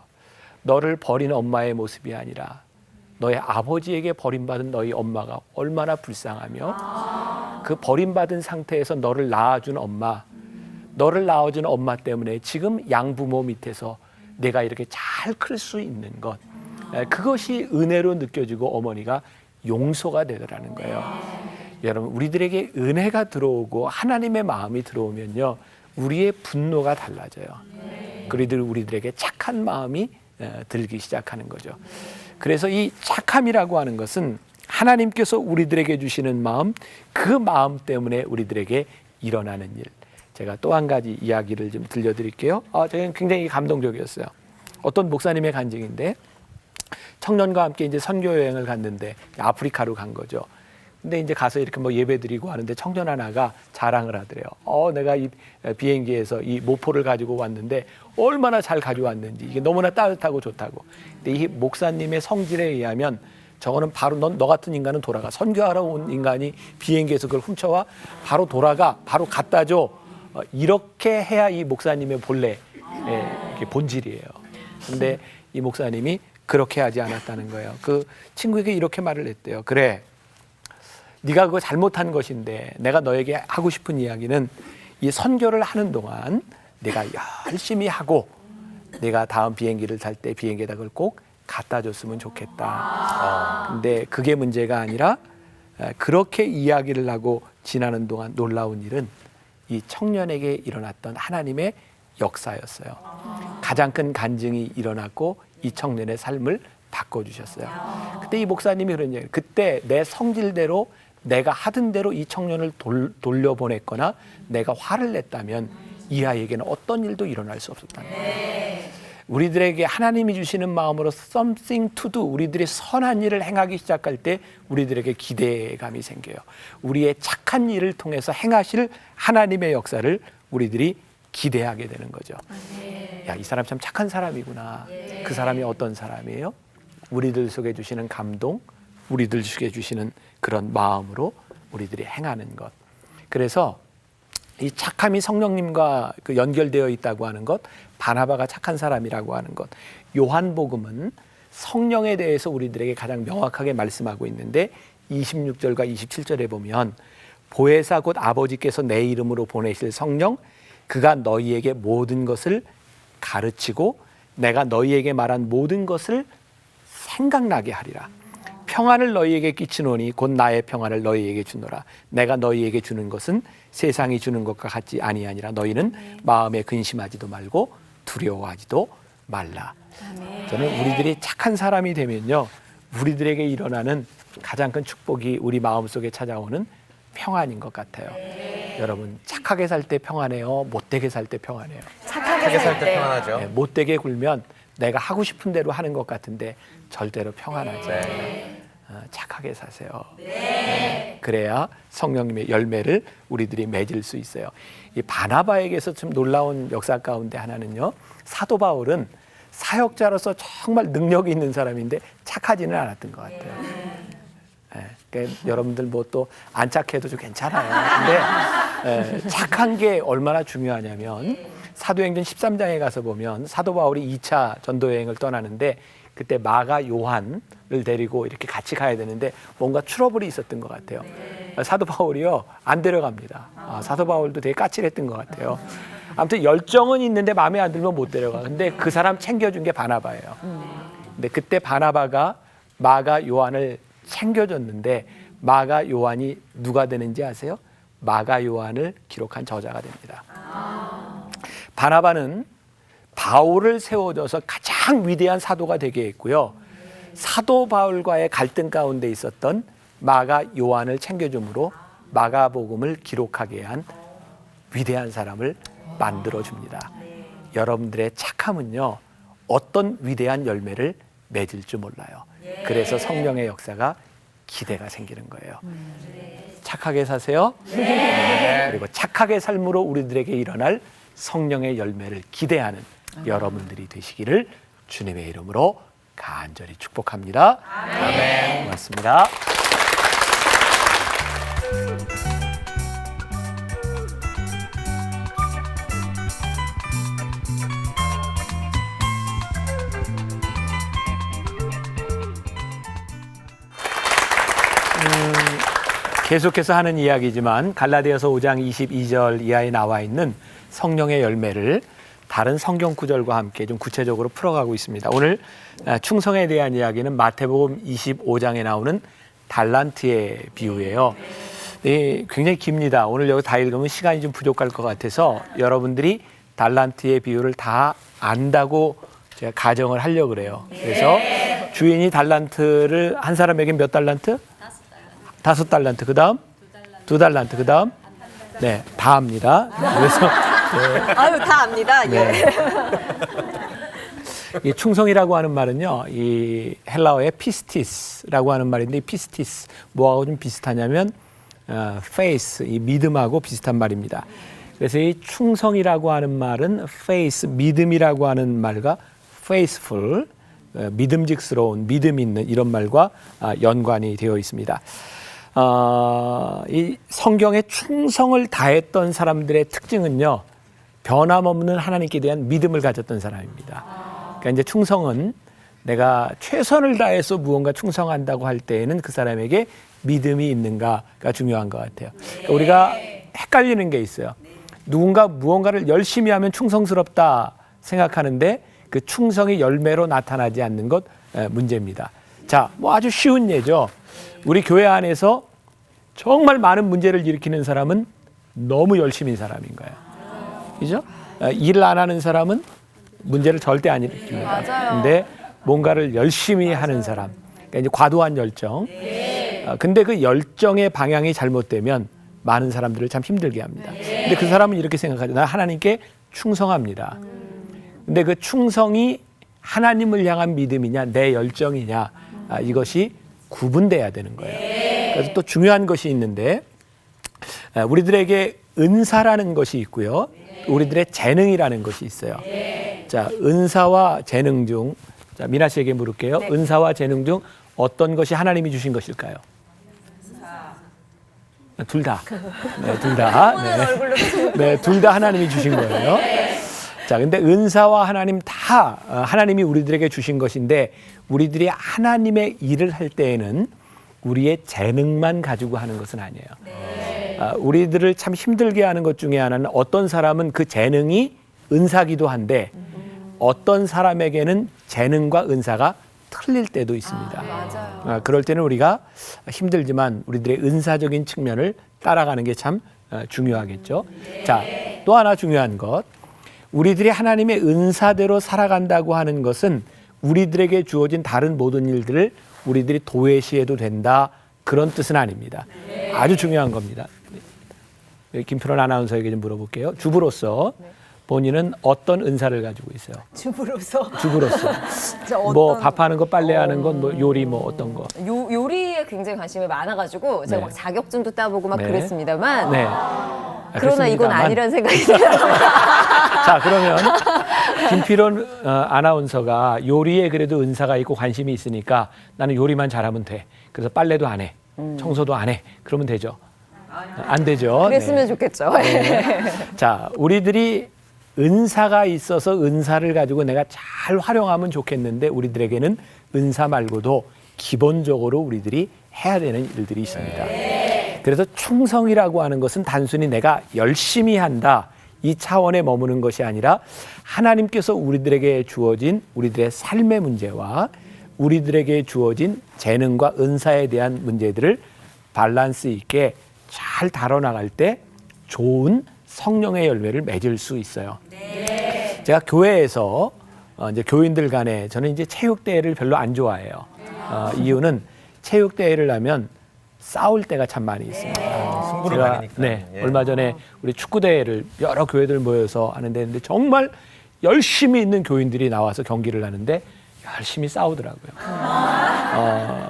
너를 버린 엄마의 모습이 아니라 너의 아버지에게 버림받은 너희 엄마가 얼마나 불쌍하며 그 버림받은 상태에서 너를 낳아준 엄마, 너를 낳아준 엄마 때문에 지금 양부모 밑에서 내가 이렇게 잘 클 수 있는 것, 그것이 은혜로 느껴지고 어머니가 용서가 되더라는 거예요. 여러분, 우리들에게 은혜가 들어오고 하나님의 마음이 들어오면요, 우리의 분노가 달라져요. 그리고 우리들에게 착한 마음이 들기 시작하는 거죠. 그래서 이 착함이라고 하는 것은 하나님께서 우리들에게 주시는 마음, 그 마음 때문에 우리들에게 일어나는 일. 제가 또 한 가지 이야기를 좀 들려드릴게요. 저는 굉장히 감동적이었어요. 어떤 목사님의 간증인데 청년과 함께 이제 선교 여행을 갔는데 아프리카로 간 거죠. 근데 이제 가서 이렇게 뭐 예배드리고 하는데 청년 하나가 자랑을 하더래요. 내가 이 비행기에서 이 모포를 가지고 왔는데 얼마나 잘 가져왔는지, 이게 너무나 따뜻하고 좋다고. 근데 이 목사님의 성질에 의하면 저거는 바로 너 같은 인간은 돌아가. 선교하러 온 인간이 비행기에서 그걸 훔쳐와 바로 돌아가, 바로 갖다 줘. 이렇게 해야 이 목사님의 본래 이게 본질이에요. 근데 이 목사님이 그렇게 하지 않았다는 거예요. 그 친구에게 이렇게 말을 했대요. 그래, 네가 그거 잘못한 것인데 내가 너에게 하고 싶은 이야기는 이 선교를 하는 동안 네가 열심히 하고 네가 다음 비행기를 탈 때 비행기에다 그걸 꼭 갖다 줬으면 좋겠다. 근데 그게 문제가 아니라 그렇게 이야기를 하고 지나는 동안 놀라운 일은 이 청년에게 일어났던 하나님의 역사였어요. 가장 큰 간증이 일어났고 이 청년의 삶을 바꿔주셨어요. 그때 이 목사님이 그런 얘기예요. 그때 내 성질대로 내가 하던 대로 이 청년을 돌려보냈거나 내가 화를 냈다면 이 아이에게는 어떤 일도 일어날 수 없었다는 거예요. 우리들에게 하나님이 주시는 마음으로 something to do, 우리들이 선한 일을 행하기 시작할 때 우리들에게 기대감이 생겨요. 우리의 착한 일을 통해서 행하실 하나님의 역사를 우리들이 기대하게 되는 거죠. 야, 이 사람 참 착한 사람이구나. 그 사람이 어떤 사람이에요? 우리들 속에 주시는 감동, 우리들 속에 주시는 그런 마음으로 우리들이 행하는 것. 그래서 이 착함이 성령님과 그 연결되어 있다고 하는 것, 바나바가 착한 사람이라고 하는 것. 요한복음은 성령에 대해서 우리들에게 가장 명확하게 말씀하고 있는데 26절과 27절에 보면 보혜사 곧 아버지께서 내 이름으로 보내실 성령, 그가 너희에게 모든 것을 가르치고 내가 너희에게 말한 모든 것을 생각나게 하리라. 평안을 너희에게 끼치노니 곧 나의 평안을 너희에게 주노라. 내가 너희에게 주는 것은 세상이 주는 것과 같지 아니하니라. 너희는 마음에 근심하지도 말고 두려워하지도 말라. 저는 우리들이 착한 사람이 되면요, 우리들에게 일어나는 가장 큰 축복이 우리 마음속에 찾아오는 평안인 것 같아요. 여러분, 착하게 살 때 평안해요? 못되게 살 때 평안해요? 착하게 살 때 편안하죠. 네, 못되게 굴면 내가 하고 싶은 대로 하는 것 같은데 절대로 평안하지 않아요. 착하게 사세요. 그래야 성령님의 열매를 우리들이 맺을 수 있어요. 이 바나바에게서 좀 놀라운 역사 가운데 하나는요, 사도 바울은 사역자로서 정말 능력이 있는 사람인데 착하지는 않았던 것 같아요. 그러니까 여러분들 뭐 또 안 착해도 좀 괜찮아요. 근데 착한 게 얼마나 중요하냐면 사도행전 13장에 가서 보면 사도 바울이 2차 전도 여행을 떠나는데 그때 마가 요한을 데리고 이렇게 같이 가야 되는데 뭔가 트러블이 있었던 것 같아요. 사도 바울이요, 안 데려갑니다. 사도 바울도 되게 까칠했던 것 같아요. 아무튼 열정은 있는데 마음에 안 들면 못 데려가. 근데 그 사람 챙겨준 게 바나바예요. 근데 그때 바나바가 마가 요한을 챙겨줬는데 마가 요한이 누가 되는지 아세요? 마가 요한을 기록한 저자가 됩니다. 바나바는 바울을 세워줘서 가장 위대한 사도가 되게 했고요. 사도 바울과의 갈등 가운데 있었던 마가 요한을 챙겨줌으로 마가복음을 기록하게 한 위대한 사람을 만들어줍니다. 여러분들의 착함은요, 어떤 위대한 열매를 맺을 줄 몰라요. 그래서 성령의 역사가 기대가 생기는 거예요. 착하게 사세요. 그리고 착하게 삶으로 우리들에게 일어날 성령의 열매를 기대하는 여러분들이 되시기를 주님의 이름으로 간절히 축복합니다. 아멘. 고맙습니다. 계속해서 하는 이야기지만 갈라디아서 5장 22절 이하에 나와 있는 성령의 열매를 다른 성경 구절과 함께 좀 구체적으로 풀어가고 있습니다. 오늘 충성에 대한 이야기는 마태복음 25장에 나오는 달란트의 비유예요. 네, 굉장히 깁니다. 오늘 여기 다 읽으면 시간이 좀 부족할 것 같아서 여러분들이 달란트의 비유를 다 안다고 제가 가정을 하려고 그래요. 그래서 주인이 달란트를 한 사람에게 몇 달란트? 5달란트. 그 다음? 2달란트. 그 다음? 네, 다 압니다. 그래서 아유, 다 압니다. 네. 이 충성이라고 하는 말은요, 이 헬라어의 피스티스라고 하는 말인데, 이 피스티스 뭐하고 좀 비슷하냐면 faith, 이 믿음하고 비슷한 말입니다. 그래서 이 충성이라고 하는 말은 faith, 믿음이라고 하는 말과 faithful, 믿음직스러운, 믿음 있는 이런 말과 연관이 되어 있습니다. 이 성경에 충성을 다했던 사람들의 특징은요, 변함없는 하나님께 대한 믿음을 가졌던 사람입니다. 그러니까 이제 충성은 내가 최선을 다해서 무언가 충성한다고 할 때에는 그 사람에게 믿음이 있는가가 중요한 것 같아요. 그러니까 우리가 헷갈리는 게 있어요. 누군가 무언가를 열심히 하면 충성스럽다 생각하는데 그 충성이 열매로 나타나지 않는 것 문제입니다. 자, 뭐 아주 쉬운 예죠. 우리 교회 안에서 정말 많은 문제를 일으키는 사람은 너무 열심인 사람인 거예요. 그죠? 일을 안 하는 사람은 문제를 절대 안 일으킵니다. 근데 뭔가를 열심히 하는 사람, 그러니까 이제 과도한 열정. 근데 그 열정의 방향이 잘못되면 많은 사람들을 참 힘들게 합니다. 근데 그 사람은 이렇게 생각하죠. 나 하나님께 충성합니다. 근데 그 충성이 하나님을 향한 믿음이냐, 내 열정이냐, 이것이 구분돼야 되는 거예요. 그래서 또 중요한 것이 있는데, 우리들에게 은사라는 것이 있고요. 우리들의 재능이라는 것이 있어요. 자, 은사와 재능 중, 자, 미나 씨에게 물을게요. 네. 은사와 재능 중 어떤 것이 하나님이 주신 것일까요? 둘 다. 네, 둘 다. 네, 둘 다 하나님이 주신 거예요. 자, 근데 은사와 하나님 다 하나님이 우리들에게 주신 것인데, 우리들이 하나님의 일을 할 때에는 우리의 재능만 가지고 하는 것은 아니에요. 우리들을 참 힘들게 하는 것 중에 하나는 어떤 사람은 그 재능이 은사기도 한데 어떤 사람에게는 재능과 은사가 틀릴 때도 있습니다. 그럴 때는 우리가 힘들지만 우리들의 은사적인 측면을 따라가는 게 참 중요하겠죠. 자, 또 하나 중요한 것, 우리들이 하나님의 은사대로 살아간다고 하는 것은 우리들에게 주어진 다른 모든 일들을 우리들이 도외시해도 된다, 그런 뜻은 아닙니다. 아주 중요한 겁니다. 김필원 아나운서에게 좀 물어볼게요. 주부로서 본인은 어떤 은사를 가지고 있어요? 주부로서. 뭐 밥하는 거, 빨래하는 건, 뭐 요리, 뭐 어떤 거? 요리에 굉장히 관심이 많아가지고 제가 네. 막 자격증도 따보고 막 네. 그랬습니다만. 네. 그러나 이건 아니라는 생각이 들어요. 자, 그러면 김필원 아나운서가 요리에 그래도 은사가 있고 관심이 있으니까 나는 요리만 잘하면 돼. 그래서 빨래도 안 해. 청소도 안 해. 그러면 되죠? 안 되죠. 그랬으면 네. 좋겠죠. 네. 자, 우리들이 은사가 있어서 은사를 가지고 내가 잘 활용하면 좋겠는데, 우리들에게는 은사 말고도 기본적으로 우리들이 해야 되는 일들이 있습니다. 그래서 충성이라고 하는 것은 단순히 내가 열심히 한다, 이 차원에 머무는 것이 아니라 하나님께서 우리들에게 주어진 우리들의 삶의 문제와 우리들에게 주어진 재능과 은사에 대한 문제들을 밸런스 있게 잘 다뤄나갈 때 좋은 성령의 열매를 맺을 수 있어요. 제가 교회에서 이제 교인들 간에, 저는 이제 체육대회를 별로 안 좋아해요. 이유는 체육대회를 하면 싸울 때가 참 많이 있습니다. 승부를 가리니까. 네, 얼마 전에 우리 축구대회를 여러 교회들 모여서 하는데, 근데 정말 열심히 있는 교인들이 나와서 경기를 하는데 열심히 싸우더라고요.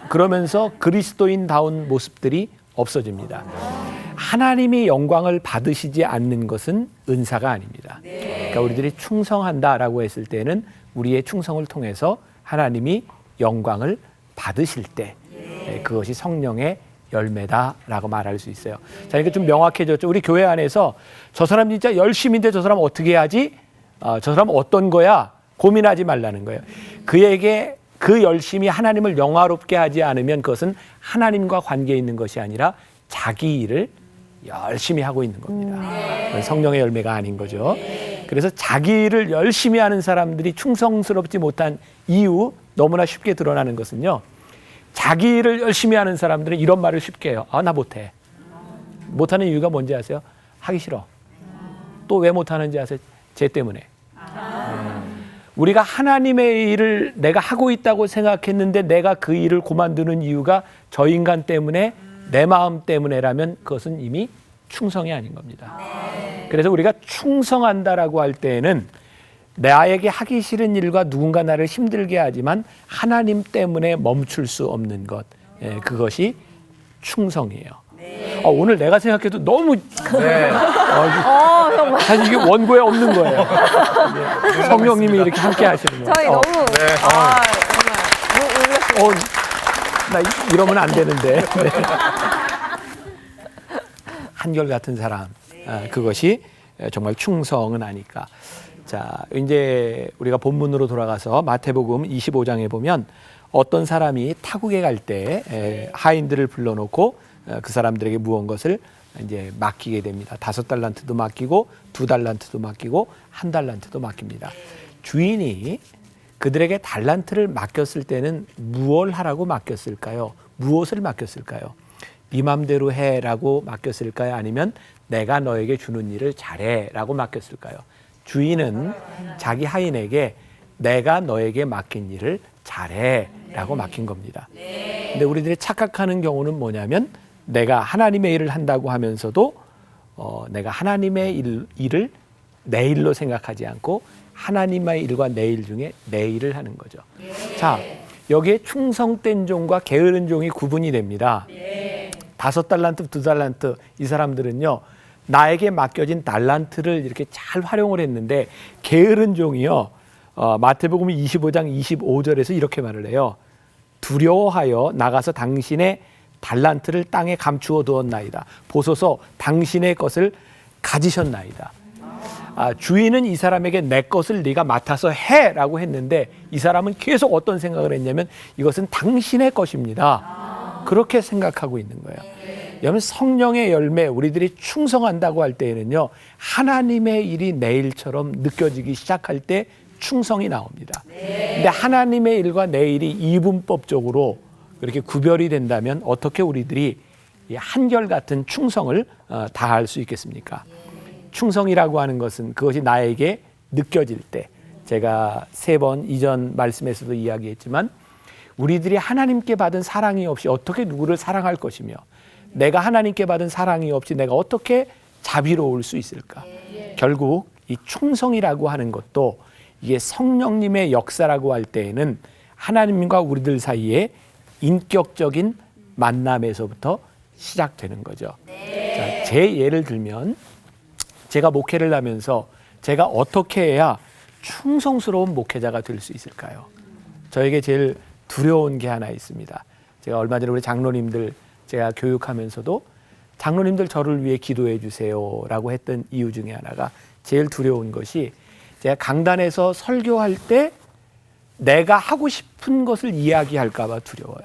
그러면서 그리스도인다운 모습들이 없어집니다. 하나님이 영광을 받으시지 않는 것은 은사가 아닙니다. 그러니까 우리들이 충성한다라고 했을 때는 우리의 충성을 통해서 하나님이 영광을 받으실 때 그것이 성령의 열매다라고 말할 수 있어요. 자, 이게 좀 명확해졌죠. 우리 교회 안에서 저 사람 진짜 열심인데 저 사람 어떻게 해야지? 저 사람 어떤 거야? 고민하지 말라는 거예요. 그에게 그 열심이 하나님을 영화롭게 하지 않으면 그것은 하나님과 관계 있는 것이 아니라 자기 일을 열심히 하고 있는 겁니다. 그건 성령의 열매가 아닌 거죠. 그래서 자기 일을 열심히 하는 사람들이 충성스럽지 못한 이유, 너무나 쉽게 드러나는 것은요, 자기 일을 열심히 하는 사람들은 이런 말을 쉽게 해요. 나 못해. 못하는 이유가 뭔지 아세요? 하기 싫어. 또 왜 못하는지 아세요? 쟤 때문에. 우리가 하나님의 일을 내가 하고 있다고 생각했는데 내가 그 일을 그만두는 이유가 저 인간 때문에, 내 마음 때문에라면 그것은 이미 충성이 아닌 겁니다. 그래서 우리가 충성한다라고 할 때에는 나에게 하기 싫은 일과 누군가 나를 힘들게 하지만 하나님 때문에 멈출 수 없는 것, 그것이 충성이에요. 오늘 내가 생각해도 너무 네. 정말. 사실 이게 원고에 없는 거예요. 성령님이 이렇게 함께 하시는 거예요. 저희 너무 네. 정말 놀랐어요. 나 이러면 안 되는데. 네. 한결같은 사람, 그것이 정말 충성은 아닐까. 자, 이제 우리가 본문으로 돌아가서 마태복음 25장에 보면 어떤 사람이 타국에 갈 때 하인들을 불러놓고 그 사람들에게 무언것을 이제 맡기게 됩니다. 5달란트도 맡기고 2달란트도 맡기고 1달란트도 맡깁니다. 주인이 그들에게 달란트를 맡겼을 때는 무엇을 하라고 맡겼을까요? 무엇을 맡겼을까요? 네 맘대로 해라고 맡겼을까요? 아니면 내가 너에게 주는 일을 잘해라고 맡겼을까요? 주인은 자기 하인에게 내가 너에게 맡긴 일을 잘해라고 맡긴 겁니다. 근데 우리들이 착각하는 경우는 뭐냐면 내가 하나님의 일을 한다고 하면서도 내가 하나님의 일을 내 일로 생각하지 않고 하나님의 일과 내 일 중에 내 일을 하는 거죠. 자, 여기에 충성된 종과 게으른 종이 구분이 됩니다. 5달란트, 2달란트 이 사람들은요, 나에게 맡겨진 달란트를 이렇게 잘 활용을 했는데 게으른 종이요, 마태복음 25장 25절에서 이렇게 말을 해요. 두려워하여 나가서 당신의 달란트를 땅에 감추어 두었나이다. 보소서 당신의 것을 가지셨나이다. 주인은 이 사람에게 내 것을 네가 맡아서 해라고 했는데 이 사람은 계속 어떤 생각을 했냐면 이것은 당신의 것입니다. 그렇게 생각하고 있는 거예요. 여러분, 성령의 열매, 우리들이 충성한다고 할 때에는요, 하나님의 일이 내 일처럼 느껴지기 시작할 때 충성이 나옵니다. 근데 하나님의 일과 내 일이 이분법적으로 그렇게 구별이 된다면 어떻게 우리들이 이 한결같은 충성을 다할 수 있겠습니까? 충성이라고 하는 것은 그것이 나에게 느껴질 때, 제가 3번 이전 말씀에서도 이야기했지만 우리들이 하나님께 받은 사랑이 없이 어떻게 누구를 사랑할 것이며 내가 하나님께 받은 사랑이 없이 내가 어떻게 자비로울 수 있을까? 결국 이 충성이라고 하는 것도 이게 성령님의 역사라고 할 때에는 하나님과 우리들 사이에 인격적인 만남에서부터 시작되는 거죠. 자, 제 예를 들면 제가 목회를 하면서 제가 어떻게 해야 충성스러운 목회자가 될 수 있을까요? 저에게 제일 두려운 게 하나 있습니다. 제가 얼마 전에 우리 장로님들 제가 교육하면서도 장로님들 저를 위해 기도해 주세요라고 했던 이유 중에 하나가 제일 두려운 것이 제가 강단에서 설교할 때 내가 하고 싶은 것을 이야기할까 봐 두려워요.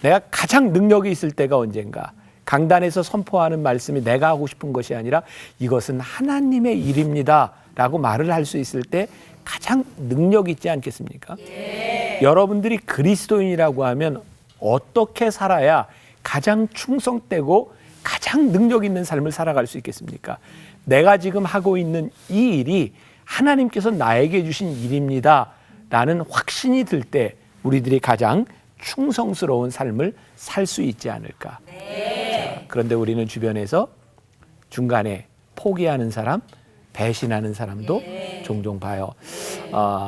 내가 가장 능력이 있을 때가 언젠가, 강단에서 선포하는 말씀이 내가 하고 싶은 것이 아니라 이것은 하나님의 일입니다 라고 말을 할 수 있을 때 가장 능력 있지 않겠습니까? 여러분들이 그리스도인이라고 하면 어떻게 살아야 가장 충성되고 가장 능력 있는 삶을 살아갈 수 있겠습니까? 내가 지금 하고 있는 이 일이 하나님께서 나에게 주신 일입니다 라는 확신이 들 때 우리들이 가장 충성스러운 삶을 살 수 있지 않을까. 자, 그런데 우리는 주변에서 중간에 포기하는 사람, 배신하는 사람도 종종 봐요.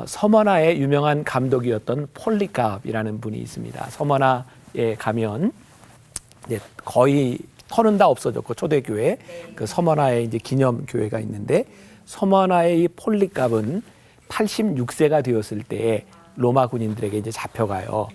서머나의 유명한 감독이었던 폴리캅이라는 분이 있습니다. 서머나에 가면 이제 거의 터는 다 없어졌고 초대교회 그 서머나의 이제 기념교회가 있는데 서머나의 이 폴리캅은 86세가 되었을 때에 로마 군인들에게 이제 잡혀가요.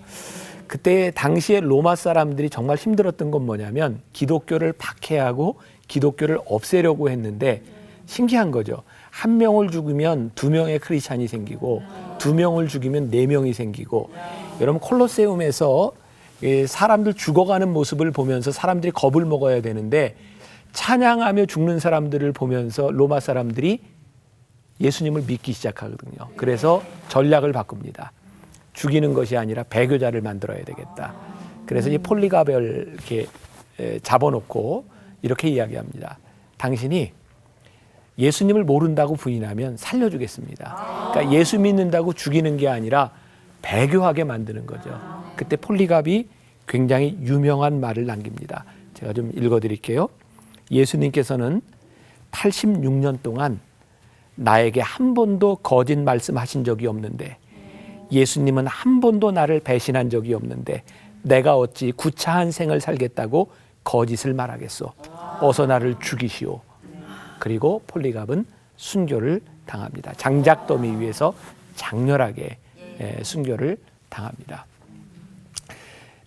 그때 당시에 로마 사람들이 정말 힘들었던 건 뭐냐면 기독교를 박해하고 기독교를 없애려고 했는데 신기한 거죠. 1명을 죽이면 2명의 크리스찬이 생기고 2명을 죽이면 4명이 생기고, 여러분 콜로세움에서 사람들 죽어가는 모습을 보면서 사람들이 겁을 먹어야 되는데 찬양하며 죽는 사람들을 보면서 로마 사람들이 예수님을 믿기 시작하거든요. 그래서 전략을 바꿉니다. 죽이는 것이 아니라 배교자를 만들어야 되겠다. 그래서 이 폴리갑을 이렇게 잡아놓고 이렇게 이야기합니다. 당신이 예수님을 모른다고 부인하면 살려주겠습니다. 그러니까 예수 믿는다고 죽이는 게 아니라 배교하게 만드는 거죠. 그때 폴리갑이 굉장히 유명한 말을 남깁니다. 제가 좀 읽어드릴게요. 예수님께서는 86년 동안 나에게 한 번도 거짓 말씀하신 적이 없는데, 예수님은 한 번도 나를 배신한 적이 없는데 내가 어찌 구차한 생을 살겠다고 거짓을 말하겠소. 어서 나를 죽이시오. 그리고 폴리갑은 순교를 당합니다. 장작더미 위에서 장렬하게 순교를 당합니다.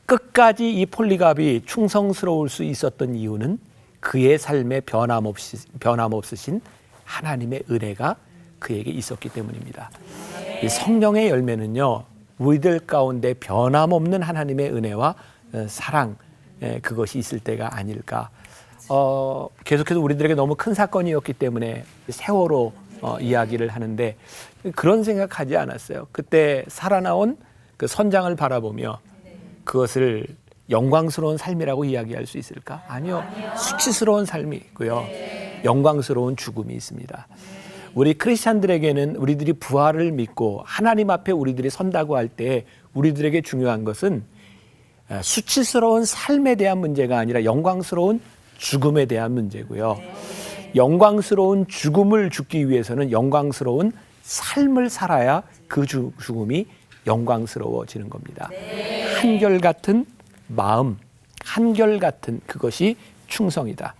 끝까지 이 폴리갑이 충성스러울 수 있었던 이유는 그의 삶에 변함없으신 하나님의 은혜가 그에게 있었기 때문입니다. 이 성령의 열매는요, 우리들 가운데 변함없는 하나님의 은혜와 사랑, 그것이 있을 때가 아닐까. 계속해서 우리들에게 너무 큰 사건이었기 때문에 세월호 이야기를 하는데 그런 생각하지 않았어요. 그때 살아나온 그 선장을 바라보며 그것을 영광스러운 삶이라고 이야기할 수 있을까? 아니요. 수치스러운 삶이 있고요. 영광스러운 죽음이 있습니다. 우리 크리스찬들에게는 우리들이 부활을 믿고 하나님 앞에 우리들이 선다고 할 때 우리들에게 중요한 것은 수치스러운 삶에 대한 문제가 아니라 영광스러운 죽음에 대한 문제고요. 영광스러운 죽음을 죽기 위해서는 영광스러운 삶을 살아야 그 죽음이 영광스러워지는 겁니다. 한결같은 마음, 한결같은 그것이 충성이다.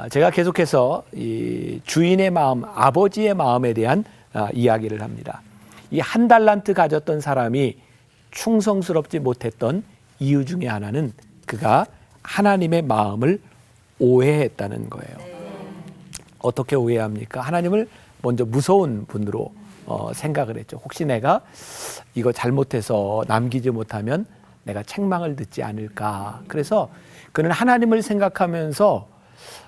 제가 계속해서 이 주인의 마음, 아버지의 마음에 대한 이야기를 합니다. 이 한 달란트 가졌던 사람이 충성스럽지 못했던 이유 중에 하나는 그가 하나님의 마음을 오해했다는 거예요. 어떻게 오해합니까? 하나님을 먼저 무서운 분으로 생각을 했죠. 혹시 내가 이거 잘못해서 남기지 못하면 내가 책망을 듣지 않을까. 그래서 그는 하나님을 생각하면서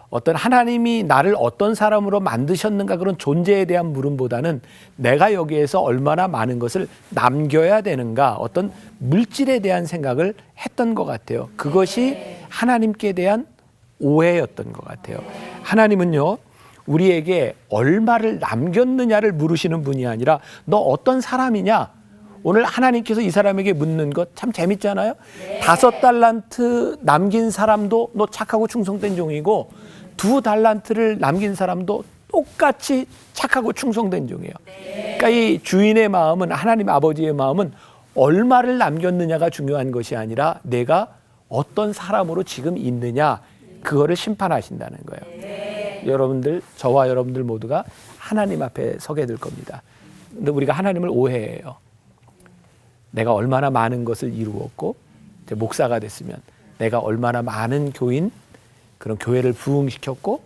어떤 하나님이 나를 어떤 사람으로 만드셨는가 그런 존재에 대한 물음보다는 내가 여기에서 얼마나 많은 것을 남겨야 되는가 어떤 물질에 대한 생각을 했던 것 같아요. 그것이 하나님께 대한 오해였던 것 같아요. 하나님은요, 우리에게 얼마를 남겼느냐를 물으시는 분이 아니라 너 어떤 사람이냐? 오늘 하나님께서 이 사람에게 묻는 것 참 재밌잖아요. 5달란트 남긴 사람도 너 착하고 충성된 종이고 2달란트를 남긴 사람도 똑같이 착하고 충성된 종이에요. 그러니까 이 주인의 마음은, 하나님 아버지의 마음은 얼마를 남겼느냐가 중요한 것이 아니라 내가 어떤 사람으로 지금 있느냐, 그거를 심판하신다는 거예요. 여러분들, 저와 여러분들 모두가 하나님 앞에 서게 될 겁니다. 근데 우리가 하나님을 오해해요. 내가 얼마나 많은 것을 이루었고 이제 목사가 됐으면 내가 얼마나 많은 교인, 그런 교회를 부흥시켰고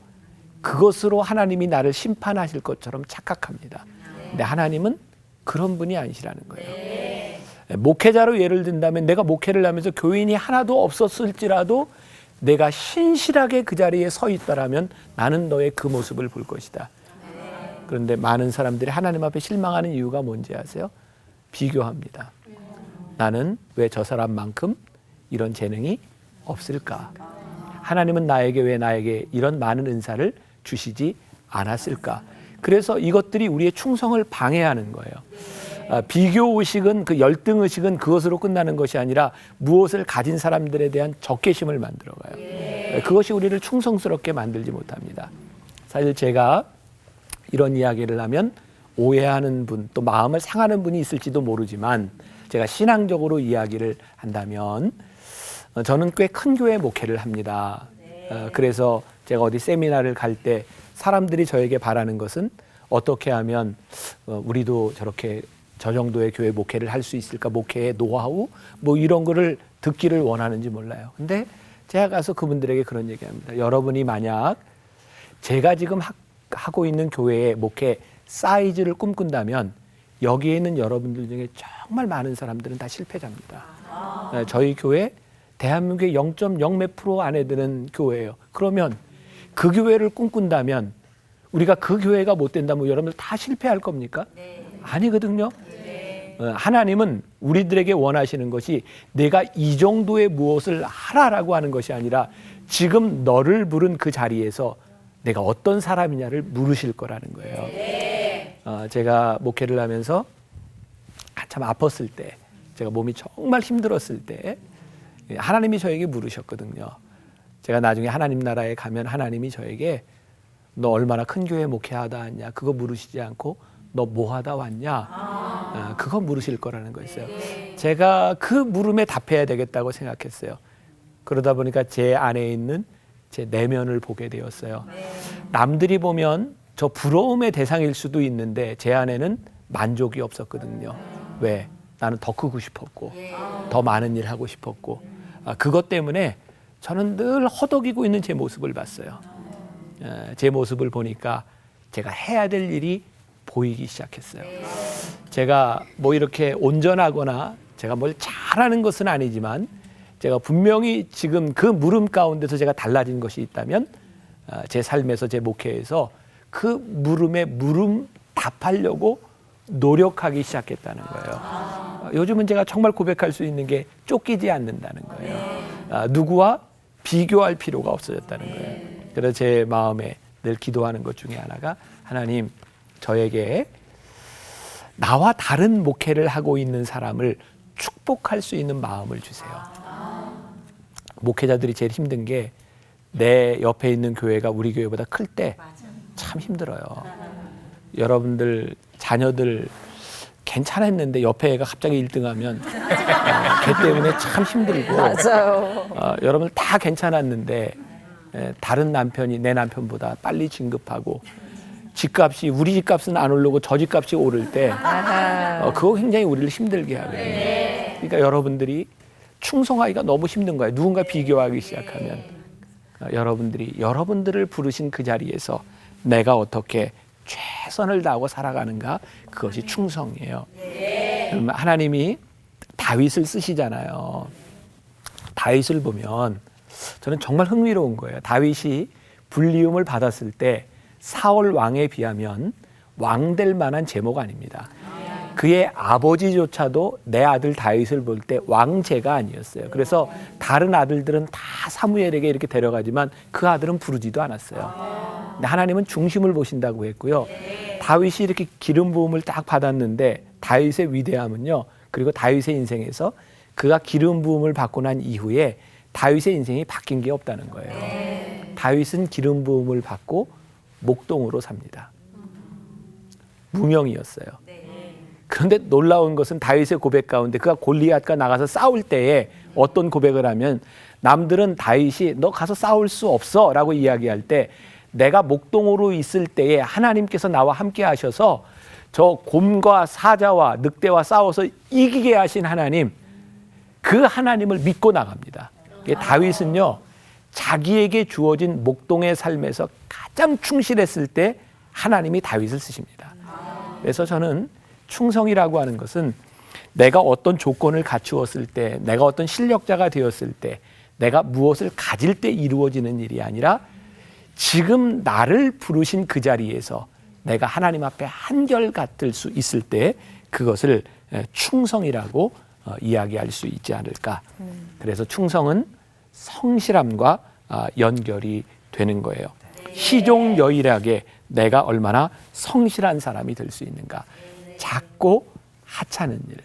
그것으로 하나님이 나를 심판하실 것처럼 착각합니다. 근데 하나님은 그런 분이 아니시라는 거예요. 목회자로 예를 든다면 내가 목회를 하면서 교인이 하나도 없었을지라도 내가 신실하게 그 자리에 서 있다라면 나는 너의 그 모습을 볼 것이다. 그런데 많은 사람들이 하나님 앞에 실망하는 이유가 뭔지 아세요? 비교합니다. 나는 왜 저 사람만큼 이런 재능이 없을까? 하나님은 왜 나에게 이런 많은 은사를 주시지 않았을까? 그래서 이것들이 우리의 충성을 방해하는 거예요. 비교의식은, 그 열등의식은 그것으로 끝나는 것이 아니라 무엇을 가진 사람들에 대한 적개심을 만들어가요. 그것이 우리를 충성스럽게 만들지 못합니다. 사실 제가 이런 이야기를 하면 오해하는 분, 또 마음을 상하는 분이 있을지도 모르지만 제가 신앙적으로 이야기를 한다면 저는 꽤 큰 교회 목회를 합니다. 그래서 제가 어디 세미나를 갈 때 사람들이 저에게 바라는 것은 어떻게 하면 우리도 저렇게 저 정도의 교회 목회를 할 수 있을까, 목회의 노하우 뭐 이런 거를 듣기를 원하는지 몰라요. 근데 제가 가서 그분들에게 그런 얘기합니다. 여러분이 만약 제가 지금 하고 있는 교회의 목회 사이즈를 꿈꾼다면 여기에 있는 여러분들 중에 정말 많은 사람들은 다 실패자입니다. 저희 교회 대한민국의 0.0 몇 프로 안에 드는 교회예요. 그러면 그 교회를 꿈꾼다면 우리가 그 교회가 못 된다면 여러분들 다 실패할 겁니까? 네. 아니거든요. 네. 하나님은 우리들에게 원하시는 것이 내가 이 정도의 무엇을 하라라고 하는 것이 아니라 지금 너를 부른 그 자리에서 내가 어떤 사람이냐를 물으실 거라는 거예요. 네. 제가 목회를 하면서 한참 아팠을 때, 제가 몸이 정말 힘들었을 때 하나님이 저에게 물으셨거든요. 제가 나중에 하나님 나라에 가면 하나님이 저에게 너 얼마나 큰 교회 목회하다 왔냐? 그거 물으시지 않고 너 뭐 하다 왔냐? 그거 물으실 거라는 거였어요. 제가 그 물음에 답해야 되겠다고 생각했어요. 그러다 보니까 제 안에 있는 제 내면을 보게 되었어요. 남들이 보면 저 부러움의 대상일 수도 있는데 제 안에는 만족이 없었거든요. 왜? 나는 더 크고 싶었고 더 많은 일 하고 싶었고 그것 때문에 저는 늘 허덕이고 있는 제 모습을 봤어요. 제 모습을 보니까 제가 해야 될 일이 보이기 시작했어요. 제가 뭐 이렇게 온전하거나 제가 뭘 잘하는 것은 아니지만 제가 분명히 지금 그 물음 가운데서 제가 달라진 것이 있다면 제 삶에서 제 목회에서 그 물음에 물음 답하려고 노력하기 시작했다는 거예요. 요즘은 제가 정말 고백할 수 있는 게 쫓기지 않는다는 거예요. 누구와 비교할 필요가 없어졌다는 거예요. 그래서 제 마음에 늘 기도하는 것 중에 하나가 하나님 저에게 나와 다른 목회를 하고 있는 사람을 축복할 수 있는 마음을 주세요. 목회자들이 제일 힘든 게 내 옆에 있는 교회가 우리 교회보다 클 때 참 힘들어요. 여러분들 자녀들 괜찮았는데 옆에 애가 갑자기 1등하면 걔 때문에 참 힘들고 맞아요. 여러분들 다 괜찮았는데 다른 남편이 내 남편보다 빨리 진급하고 집값이 우리 집값은 안 오르고 저 집값이 오를 때 그거 굉장히 우리를 힘들게 하거든요. 그러니까 여러분들이 충성하기가 너무 힘든 거예요. 누군가 비교하기 시작하면 여러분들이 여러분들을 부르신 그 자리에서 내가 어떻게 최선을 다하고 살아가는가 그것이 충성이에요. 하나님이 다윗을 쓰시잖아요. 다윗을 보면 저는 정말 흥미로운 거예요. 다윗이 불리움을 받았을 때 사울 왕에 비하면 왕될 만한 제모가 아닙니다. 그의 아버지조차도 내 아들 다윗을 볼 때 왕제가 아니었어요. 그래서 다른 아들들은 다 사무엘에게 이렇게 데려가지만 그 아들은 부르지도 않았어요. 근데 하나님은 중심을 보신다고 했고요. 다윗이 이렇게 기름 부음을 딱 받았는데 다윗의 위대함은요. 그리고 다윗의 인생에서 그가 기름 부음을 받고 난 이후에 다윗의 인생이 바뀐 게 없다는 거예요. 다윗은 기름 부음을 받고 목동으로 삽니다. 무명이었어요. 그런데 놀라운 것은 다윗의 고백 가운데 그가 골리앗과 나가서 싸울 때에 어떤 고백을 하면 남들은 다윗이 너 가서 싸울 수 없어 라고 이야기할 때 내가 목동으로 있을 때에 하나님께서 나와 함께 하셔서 저 곰과 사자와 늑대와 싸워서 이기게 하신 하나님, 그 하나님을 믿고 나갑니다. 다윗은요 자기에게 주어진 목동의 삶에서 가장 충실했을 때 하나님이 다윗을 쓰십니다. 그래서 저는 충성이라고 하는 것은 내가 어떤 조건을 갖추었을 때, 내가 어떤 실력자가 되었을 때, 내가 무엇을 가질 때 이루어지는 일이 아니라 지금 나를 부르신 그 자리에서 내가 하나님 앞에 한결같을 수 있을 때 그것을 충성이라고 이야기할 수 있지 않을까. 그래서 충성은 성실함과 연결이 되는 거예요. 시종여일하게 내가 얼마나 성실한 사람이 될 수 있는가. 작고 하찮은 일.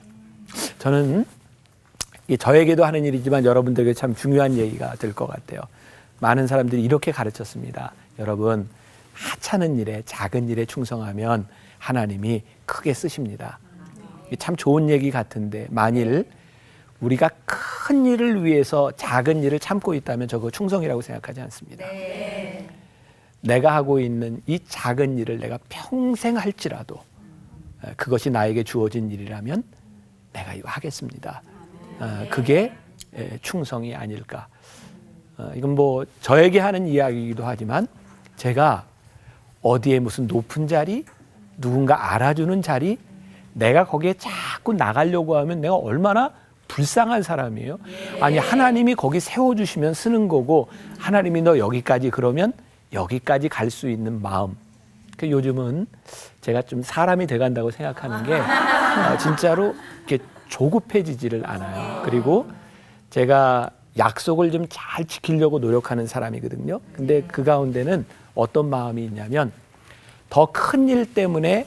저는 저에게도 하는 일이지만 여러분들에게 참 중요한 얘기가 될 것 같아요. 많은 사람들이 이렇게 가르쳤습니다. 여러분, 하찮은 일에 작은 일에 충성하면 하나님이 크게 쓰십니다. 참 좋은 얘기 같은데 만일 우리가 큰 일을 위해서 작은 일을 참고 있다면 저거 충성이라고 생각하지 않습니다. 내가 하고 있는 이 작은 일을 내가 평생 할지라도 그것이 나에게 주어진 일이라면 내가 이거 하겠습니다. 그게 충성이 아닐까. 이건 뭐 저에게 하는 이야기이기도 하지만 제가 어디에 무슨 높은 자리, 누군가 알아주는 자리, 내가 거기에 자꾸 나가려고 하면 내가 얼마나 불쌍한 사람이에요. 아니 하나님이 거기 세워주시면 쓰는 거고 하나님이 너 여기까지 그러면 여기까지 갈 수 있는 마음. 요즘은 제가 좀 사람이 돼간다고 생각하는 게 진짜로 이렇게 조급해지지를 않아요. 그리고 제가 약속을 좀 잘 지키려고 노력하는 사람이거든요. 근데 그 가운데는 어떤 마음이 있냐면 더 큰 일 때문에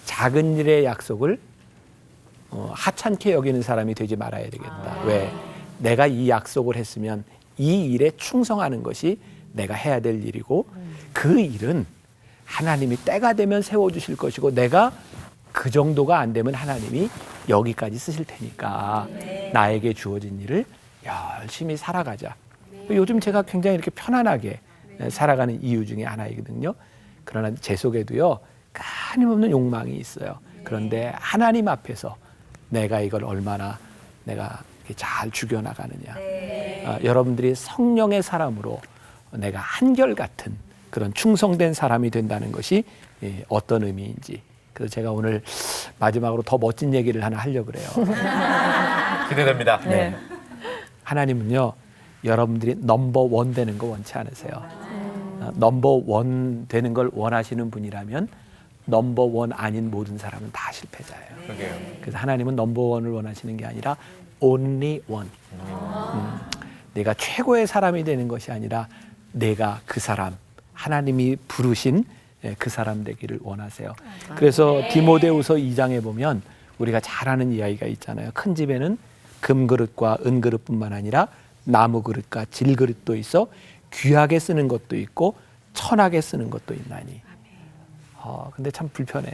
작은 일의 약속을 하찮게 여기는 사람이 되지 말아야 되겠다. 왜? 내가 이 약속을 했으면 이 일에 충성하는 것이 내가 해야 될 일이고 그 일은 하나님이 때가 되면 세워주실 것이고 내가 그 정도가 안 되면 하나님이 여기까지 쓰실 테니까 나에게 주어진 일을 열심히 살아가자. 요즘 제가 굉장히 이렇게 편안하게 살아가는 이유 중에 하나이거든요. 그러나 제 속에도요 끊임없는 욕망이 있어요. 그런데 하나님 앞에서 내가 이걸 얼마나 내가 잘 죽여나가느냐. 여러분들이 성령의 사람으로 내가 한결같은 그런 충성된 사람이 된다는 것이 어떤 의미인지. 그래서 제가 오늘 마지막으로 더 멋진 얘기를 하나 하려고 그래요. 기대됩니다. 네. 하나님은요 여러분들이 넘버원 되는 거 원치 않으세요. 넘버원 되는 걸 원하시는 분이라면 넘버원 아닌 모든 사람은 다 실패자예요. 그러게요. 그래서 하나님은 넘버원을 원하시는 게 아니라 only one. 내가 최고의 사람이 되는 것이 아니라 내가 그 사람, 하나님이 부르신 그 사람 되기를 원하세요. 그래서 디모데후서 2장에 보면 우리가 잘 아는 이야기가 있잖아요. 큰 집에는 금그릇과 은그릇뿐만 아니라 나무그릇과 질그릇도 있어 귀하게 쓰는 것도 있고 천하게 쓰는 것도 있나니. 근데 참 불편해요.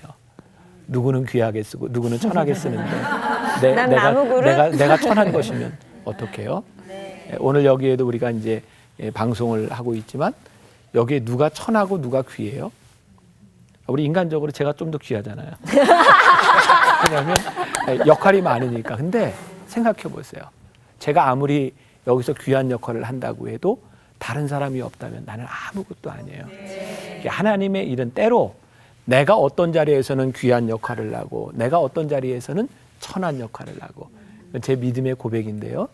누구는 귀하게 쓰고 누구는 천하게 쓰는데 난 나무그릇? 내가 천한 것이면 어떡해요? 오늘 여기에도 우리가 이제 방송을 하고 있지만 여기에 누가 천하고 누가 귀해요? 우리 인간적으로 제가 좀 더 귀하잖아요. 왜냐하면 역할이 많으니까. 근데 생각해 보세요. 제가 아무리 여기서 귀한 역할을 한다고 해도 다른 사람이 없다면 나는 아무것도 아니에요. 하나님의 일은 때로 내가 어떤 자리에서는 귀한 역할을 하고 내가 어떤 자리에서는 천한 역할을 하고 제 믿음의 고백인데요.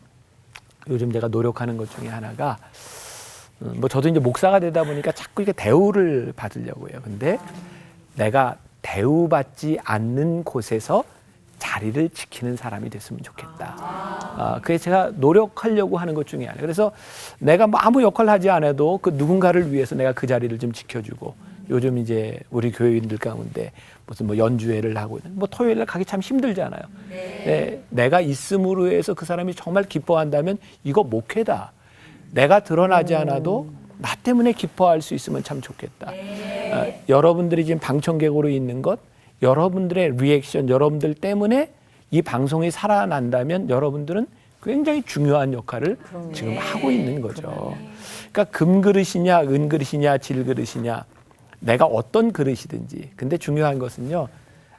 요즘 제가 노력하는 것 중에 하나가 뭐 저도 이제 목사가 되다 보니까 자꾸 이게 대우를 받으려고 해요. 근데 내가 대우받지 않는 곳에서 자리를 지키는 사람이 됐으면 좋겠다. 그게 제가 노력하려고 하는 것 중에 하나. 그래서 내가 뭐 아무 역할을 하지 않아도 그 누군가를 위해서 내가 그 자리를 좀 지켜주고 요즘 이제 우리 교회인들 가운데 무슨 뭐 연주회를 하고 있는 뭐 토요일 날 가기 참 힘들잖아요. 네, 내가 있음으로 해서 그 사람이 정말 기뻐한다면 이거 목회다. 내가 드러나지 않아도 나 때문에 기뻐할 수 있으면 참 좋겠다. 여러분들이 지금 방청객으로 있는 것, 여러분들의 리액션, 여러분들 때문에 이 방송이 살아난다면 여러분들은 굉장히 중요한 역할을 지금 하고 있는 거죠. 그러니까 금그릇이냐, 은그릇이냐, 질그릇이냐, 내가 어떤 그릇이든지. 근데 중요한 것은요,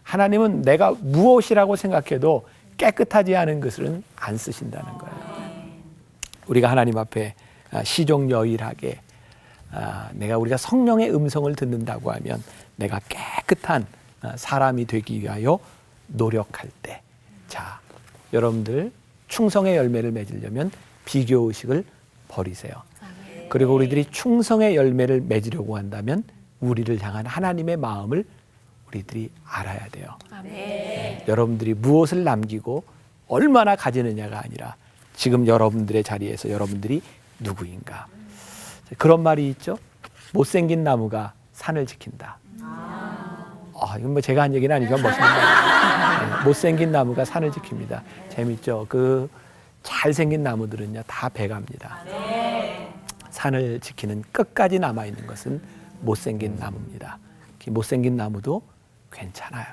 하나님은 내가 무엇이라고 생각해도 깨끗하지 않은 것은 안 쓰신다는 거예요. 우리가 하나님 앞에 시종여일하게 우리가 성령의 음성을 듣는다고 하면 내가 깨끗한 사람이 되기 위하여 노력할 때, 자, 여러분들 충성의 열매를 맺으려면 비교의식을 버리세요. 그리고 우리들이 충성의 열매를 맺으려고 한다면 우리를 향한 하나님의 마음을 우리들이 알아야 돼요. 여러분들이 무엇을 남기고 얼마나 가지느냐가 아니라 지금 여러분들의 자리에서 여러분들이 누구인가. 그런 말이 있죠. 못생긴 나무가 산을 지킨다. 이건 뭐 제가 한 얘기는 아니지만 멋있는 말. 못생긴 나무가 산을 지킵니다. 재밌죠. 그 잘생긴 나무들은요 다 배갑니다. 산을 지키는 끝까지 남아있는 것은 못생긴 나무입니다. 못생긴 나무도 괜찮아요.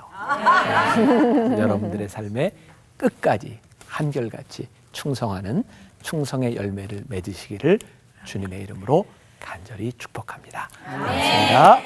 여러분들의 삶에 끝까지 한결같이 충성하는 충성의 열매를 맺으시기를 주님의 이름으로 간절히 축복합니다. 고맙습니다.